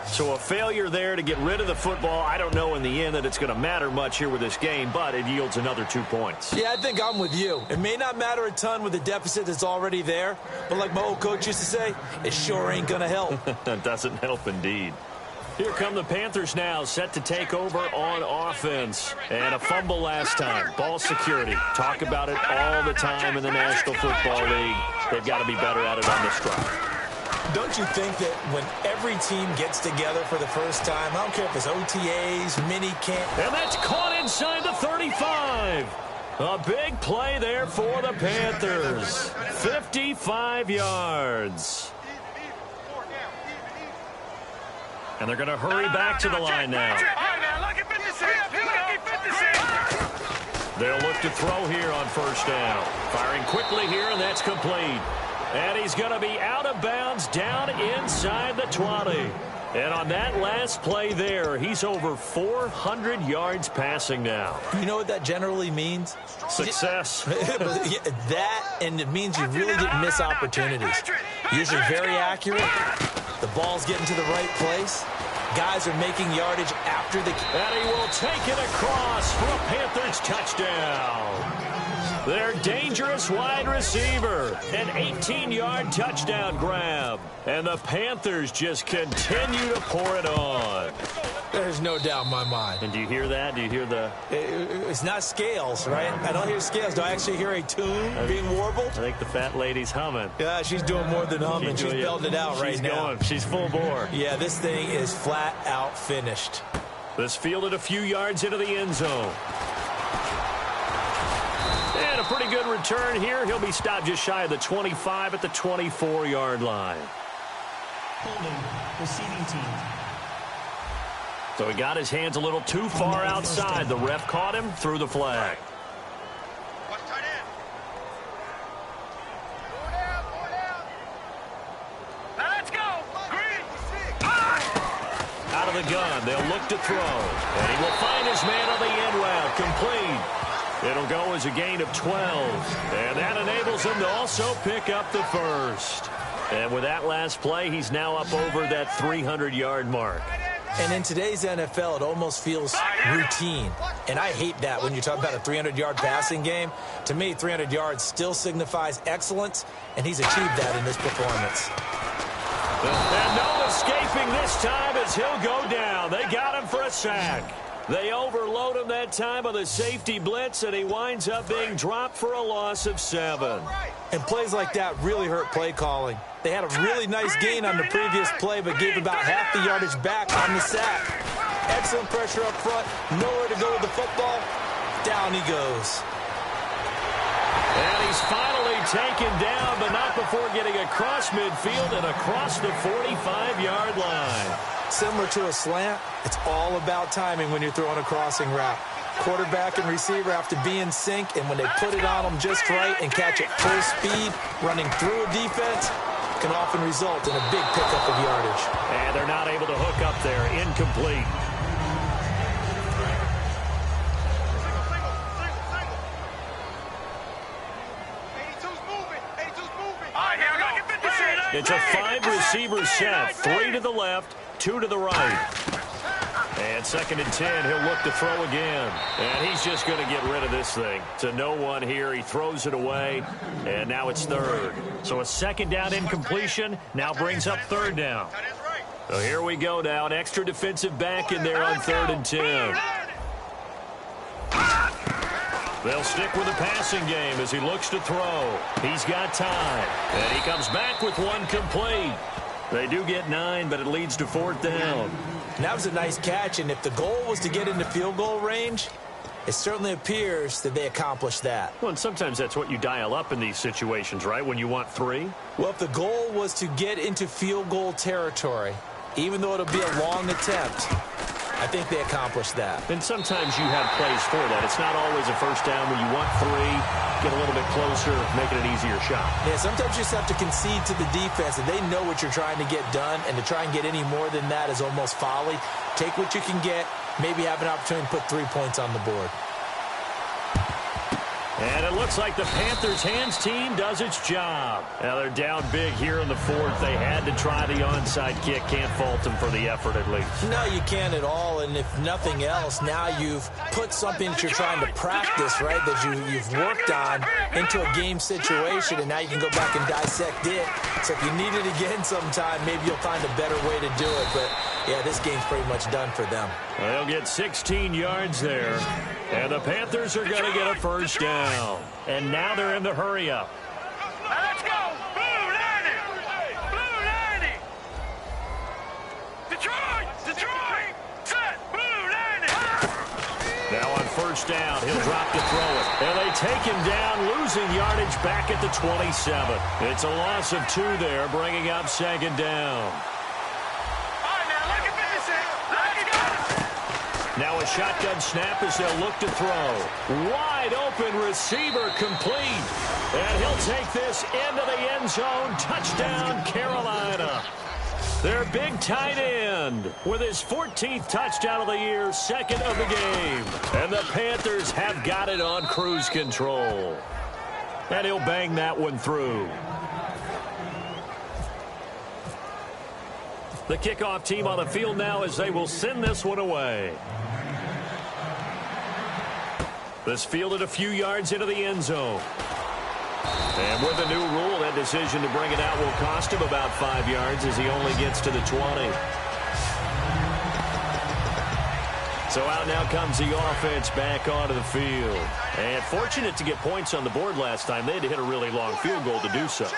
So a failure there to get rid of the football. I don't know in the end that it's going to matter much here with this game, but it yields another 2 points. Yeah, I think I'm with you. It may not matter a ton with the deficit that's already there, but like my old coach used to say, it sure ain't going to help. That doesn't help indeed. Here come the Panthers now, set to take over on offense. And a fumble last time. Ball security. Talk about it all the time in the National Football League. They've got to be better at it on this drive. Don't you think that when every team gets together for the first time, I don't care if it's OTAs, mini camp. And that's caught inside the 35. A big play there for the Panthers. 55 yards. And they're going to hurry back to the line now. They'll look to throw here on first down. Firing quickly here, and that's complete. And he's going to be out of bounds down inside the 20. And on that last play there, he's over 400 yards passing now. You know what that generally means? Success. That, and it means you really didn't miss opportunities. Usually very accurate. The ball's getting to the right place. Guys are making yardage after the... And he will take it across for a Panthers touchdown. Their dangerous wide receiver. An 18-yard touchdown grab. And the Panthers just continue to pour it on. There's no doubt in my mind. And do you hear that? Do you hear the... It's not scales, right? I don't hear scales. Do I actually hear a tune being warbled? I think the fat lady's humming. Yeah, she's doing more than humming. She's belting it out right now. She's full bore. Yeah, this thing is flat out finished. This fielded a few yards into the end zone. And a pretty good return here. He'll be stopped just shy of the 25 at the 24-yard line. Holding, receiving team. So he got his hands a little too far outside. The ref caught him, threw the flag. Let's go. Green. Out of the gun, they'll look to throw. And he will find his man on the end route, complete. It'll go as a gain of 12. And that enables him to also pick up the first. And with that last play, he's now up over that 300-yard mark. And in today's NFL, it almost feels routine. And I hate that when you talk about a 300-yard passing game. To me, 300 yards still signifies excellence, and he's achieved that in this performance. And no escaping this time as he'll go down. They got him for a sack. They overload him that time with a safety blitz, and he winds up being dropped for a loss of 7. And plays like that really hurt play calling. They had a really nice gain on the previous play, but gave about half the yardage back on the sack. Excellent pressure up front. Nowhere to go with the football. Down he goes. And he's finally taken down, but not before getting across midfield and across the 45-yard line. Similar to a slant, it's all about timing when you're throwing a crossing route. Quarterback and receiver have to be in sync, and when they put it on them just right and catch it full speed, running through a defense, can often result in a big pickup of yardage. And they're not able to hook up there. Incomplete. It's a 5-receiver set. 3 to the left, 2 to the right. And 2nd and 10, he'll look to throw again. And he's just going to get rid of this thing. To no one here. He throws it away. And now it's 3rd. So a 2nd down incompletion now brings up 3rd down. So here we go now. An extra defensive back in there on 3rd and 10. They'll stick with the passing game as he looks to throw. He's got time. And he comes back with one complete. They do get 9, but it leads to 4th down. And that was a nice catch, and if the goal was to get into field goal range, it certainly appears that they accomplished that. Well, and sometimes that's what you dial up in these situations, right, when you want 3? Well, if the goal was to get into field goal territory, even though it'll be a long attempt, I think they accomplished that. And sometimes you have plays for that. It's not always a first down when you want 3, get a little bit closer, make it an easier shot. Yeah, sometimes you just have to concede to the defense, and they know what you're trying to get done, and to try and get any more than that is almost folly. Take what you can get, maybe have an opportunity to put 3 points on the board. And it looks like the Panthers' hands team does its job. Now they're down big here in the fourth. They had to try the onside kick. Can't fault them for the effort at least. No, you can't at all. And if nothing else, now you've put something that you're trying to practice, right, that you've worked on into a game situation, and now you can go back and dissect it. So if you need it again sometime, maybe you'll find a better way to do it. But, yeah, this game's pretty much done for them. They'll get 16 yards there. And the Panthers are going to get a first down. And now they're in the hurry-up. Now let's go. Blue 90. Blue 90. Detroit. Set. Blue 90. Now on first down, he'll drop to throw it. And they take him down, losing yardage back at the 27. It's a loss of 2 there, bringing up second down. Now a shotgun snap as they'll look to throw. Wide open receiver complete. And he'll take this into the end zone. Touchdown, Carolina. Their big tight end with his 14th touchdown of the year, second of the game. And the Panthers have got it on cruise control. And he'll bang that one through. The kickoff team on the field now as they will send this one away. This fielded a few yards into the end zone. And with the new rule, that decision to bring it out will cost him about 5 yards as he only gets to the 20. So out now comes the offense back onto the field. And fortunate to get points on the board last time. They had to hit a really long field goal to do so.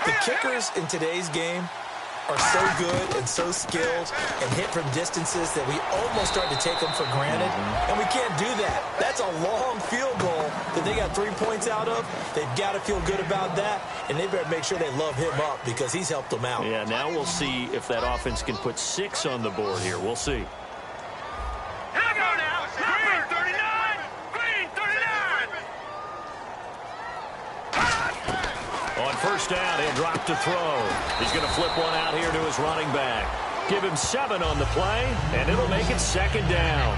The kickers in today's game are so good and so skilled and hit from distances that we almost start to take them for granted. And we can't do that. That's a long field goal that they got 3 points out of. They've got to feel good about that, and they better make sure they love him up because he's helped them out. Yeah, now we'll see if that offense can put 6 on the board here. We'll see. Here we go now. Green 39. Green 39. On first down, he'll drop to throw. He's going to flip one out here to his running back. Give him 7 on the play, and it'll make it second down.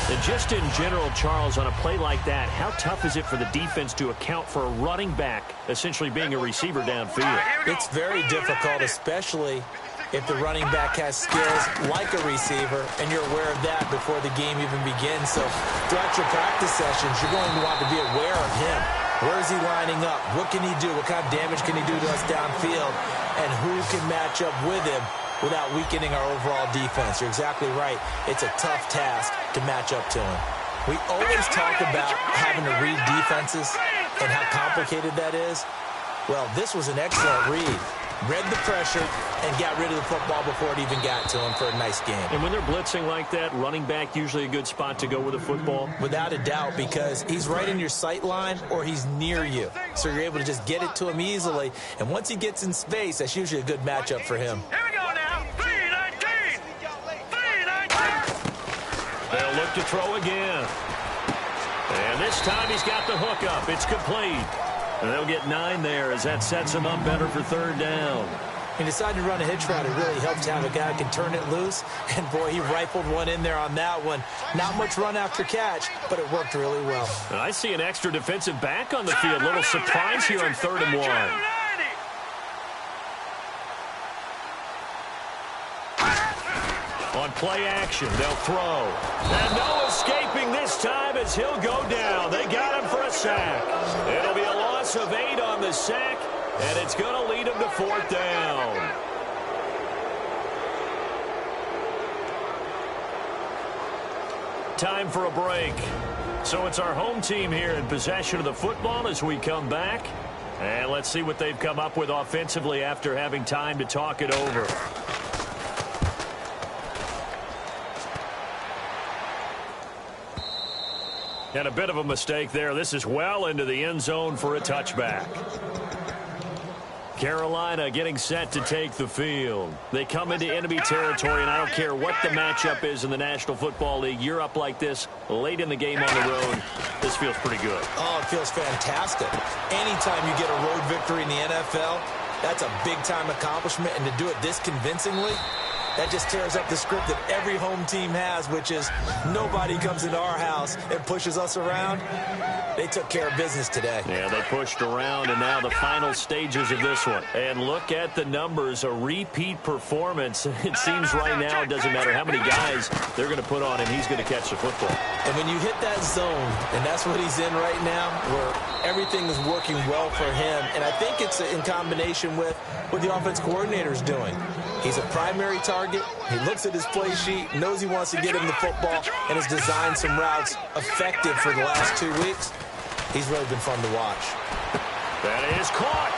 And just in general, Charles, on a play like that, how tough is it for the defense to account for a running back essentially being a receiver downfield? It's very difficult, especially if the running back has skills like a receiver, and you're aware of that before the game even begins. So throughout your practice sessions, you're going to want to be aware of him. Where is he lining up? What can he do? What kind of damage can he do to us downfield? And who can match up with him without weakening our overall defense? You're exactly right. It's a tough task to match up to him. We always talk about having to read defenses and how complicated that is. Well, this was an excellent read. Read the pressure and got rid of the football before it even got to him for a nice game. And when they're blitzing like that, running back usually a good spot to go with the football? Without a doubt, because he's right in your sight line or he's near you. So you're able to just get it to him easily. And once he gets in space, that's usually a good matchup for him. Here we go now. 3-19. 3-19. They'll look to throw again. And this time he's got the hook up. It's complete. And they'll get 9 there as that sets him up better for third down. He decided to run a hitch route. It really helps to have a guy who can turn it loose. And, boy, he rifled one in there on that one. Not much run after catch, but it worked really well. And I see an extra defensive back on the field. Little surprise here on 3rd and 1. On play action, they'll throw. And no escaping this time as he'll go down. They got him for a sack. It'll be a loss of 8 on the sack, and it's going to lead him to 4th down. Time for a break. So it's our home team here in possession of the football as we come back. And let's see what they've come up with offensively after having time to talk it over. And a bit of a mistake there. This is well into the end zone for a touchback. Carolina getting set to take the field. They come into enemy territory, and I don't care what the matchup is in the National Football League. You're up like this late in the game on the road. This feels pretty good. Oh, it feels fantastic. Anytime you get a road victory in the NFL, that's a big-time accomplishment, and to do it this convincingly, That just tears up the script that every home team has, which is nobody comes into our house and pushes us around. They took care of business today. Yeah, they pushed around, and now the final stages of this one. And look at the numbers, a repeat performance. It seems right now it doesn't matter how many guys they're going to put on him, he's going to catch the football. And when you hit that zone, and that's what he's in right now, where everything is working well for him, and I think it's in combination with what the offense coordinator is doing. He's a primary target. He looks at his play sheet, knows he wants to get him the football, and has designed some routes effective for the last 2 weeks. He's really been fun to watch. That is caught.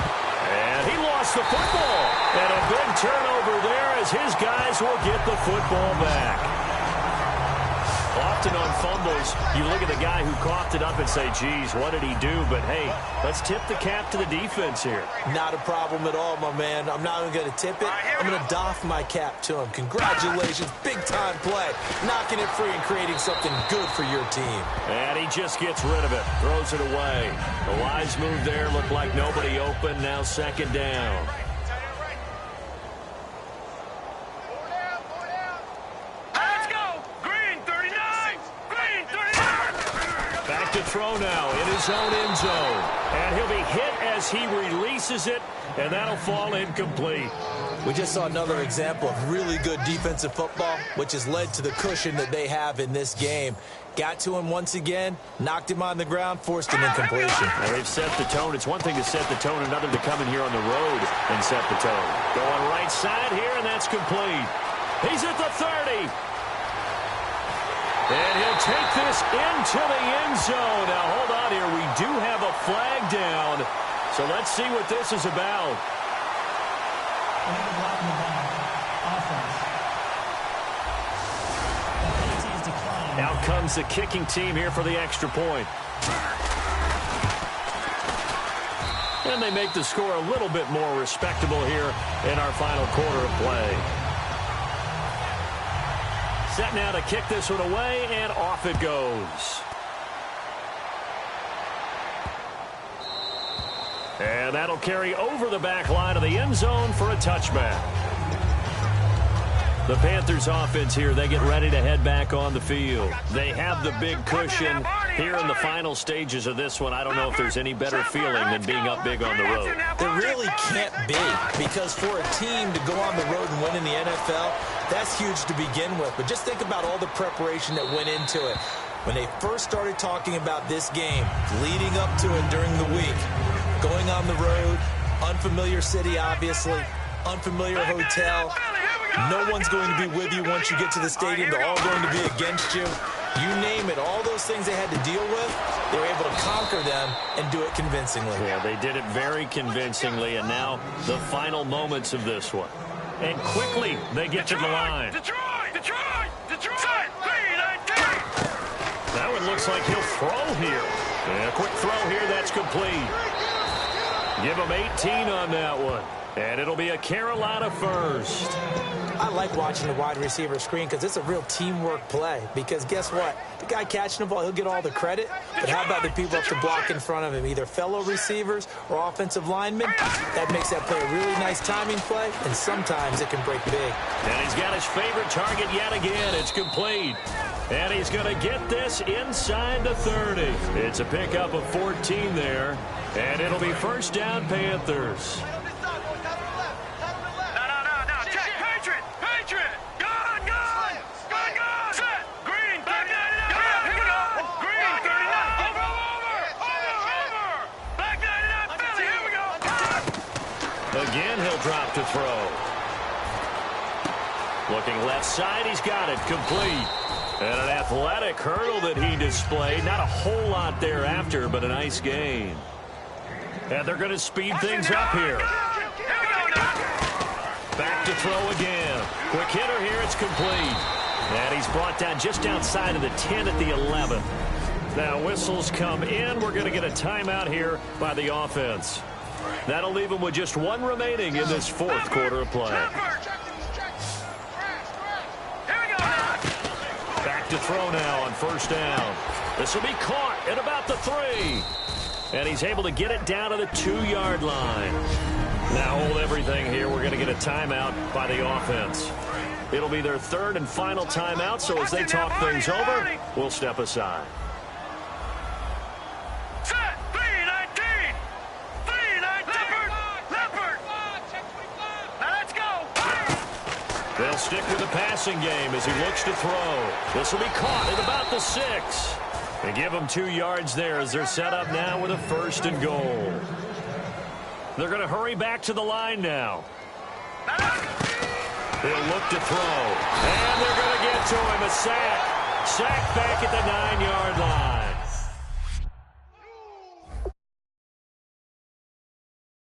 And he lost the football. And a big turnover there as his guys will get the football back. Often on fumbles, you look at the guy who coughed it up and say, geez, what did he do? But, hey, let's tip the cap to the defense here. Not a problem at all, my man. I'm not even going to tip it. I'm going to doff my cap to him. Congratulations. Big-time play. Knocking it free and creating something good for your team. And he just gets rid of it. Throws it away. The wise move there looked like nobody open. Now second down. Back to throw now in his own end zone. And he'll be hit as he releases it, and that'll fall incomplete. We just saw another example of really good defensive football, which has led to the cushion that they have in this game. Got to him once again, knocked him on the ground, forced an incompletion. Now they've set the tone. It's one thing to set the tone, another to come in here on the road and set the tone. Going right side here, and that's complete. He's at the 30. And he'll take this into the end zone. Now, hold on here. We do have a flag down. So let's see what this is about. Out comes the kicking team here for the extra point. And they make the score a little bit more respectable here in our final quarter of play. Set now to kick this one away, and off it goes. And that'll carry over the back line of the end zone for a touchback. The Panthers offense here, they get ready to head back on the field. They have the big cushion here in the final stages of this one. I don't know if there's any better feeling than being up big on the road. There really can't be, because for a team to go on the road and win in the NFL, that's huge to begin with. But just think about all the preparation that went into it. When they first started talking about this game, leading up to it during the week, going on the road, unfamiliar city, obviously, unfamiliar hotel. No one's going to be with you once you get to the stadium. They're all going to be against you. You name it, all those things they had to deal with, they were able to conquer them and do it convincingly. Yeah, they did it very convincingly, and now the final moments of this one. And quickly, they get to the line. Detroit! That one looks like he'll throw here. And a quick throw here, that's complete. Give him 18 on that one. And it'll be a Carolina first. I like watching the wide receiver screen because it's a real teamwork play. Because guess what? The guy catching the ball, he'll get all the credit. But how about the people up to block in front of him, either fellow receivers or offensive linemen? That makes that play a really nice timing play, and sometimes it can break big. And he's got his favorite target yet again. It's complete. And he's going to get this inside the 30. It's a pickup of 14 there. And it'll be first down, Panthers. Again, he'll drop to throw. Looking left side, he's got it, complete. And an athletic hurdle that he displayed. Not a whole lot thereafter, but a nice gain. And they're going to speed things up here. Back to throw again. Quick hitter here, it's complete. And he's brought down just outside of the 10 at the 11. Now whistles come in. We're going to get a timeout here by the offense. That'll leave him with just one remaining in this fourth quarter of play. Back to throw now on first down. This will be caught at about the 3. And he's able to get it down to the 2-yard line. Now hold everything here. We're going to get a timeout by the offense. It'll be their third and final timeout, so as they talk things over, we'll step aside. Set, 3-19. 3-19. Leopard. Now let's go. They'll stick with the passing game as he looks to throw. This will be caught at about the 6. They give him 2 yards there as they're set up now with a 1st and goal. They're going to hurry back to the line now. He'll look to throw. And they're going to get to him. A sack. Sack back at the 9-yard line.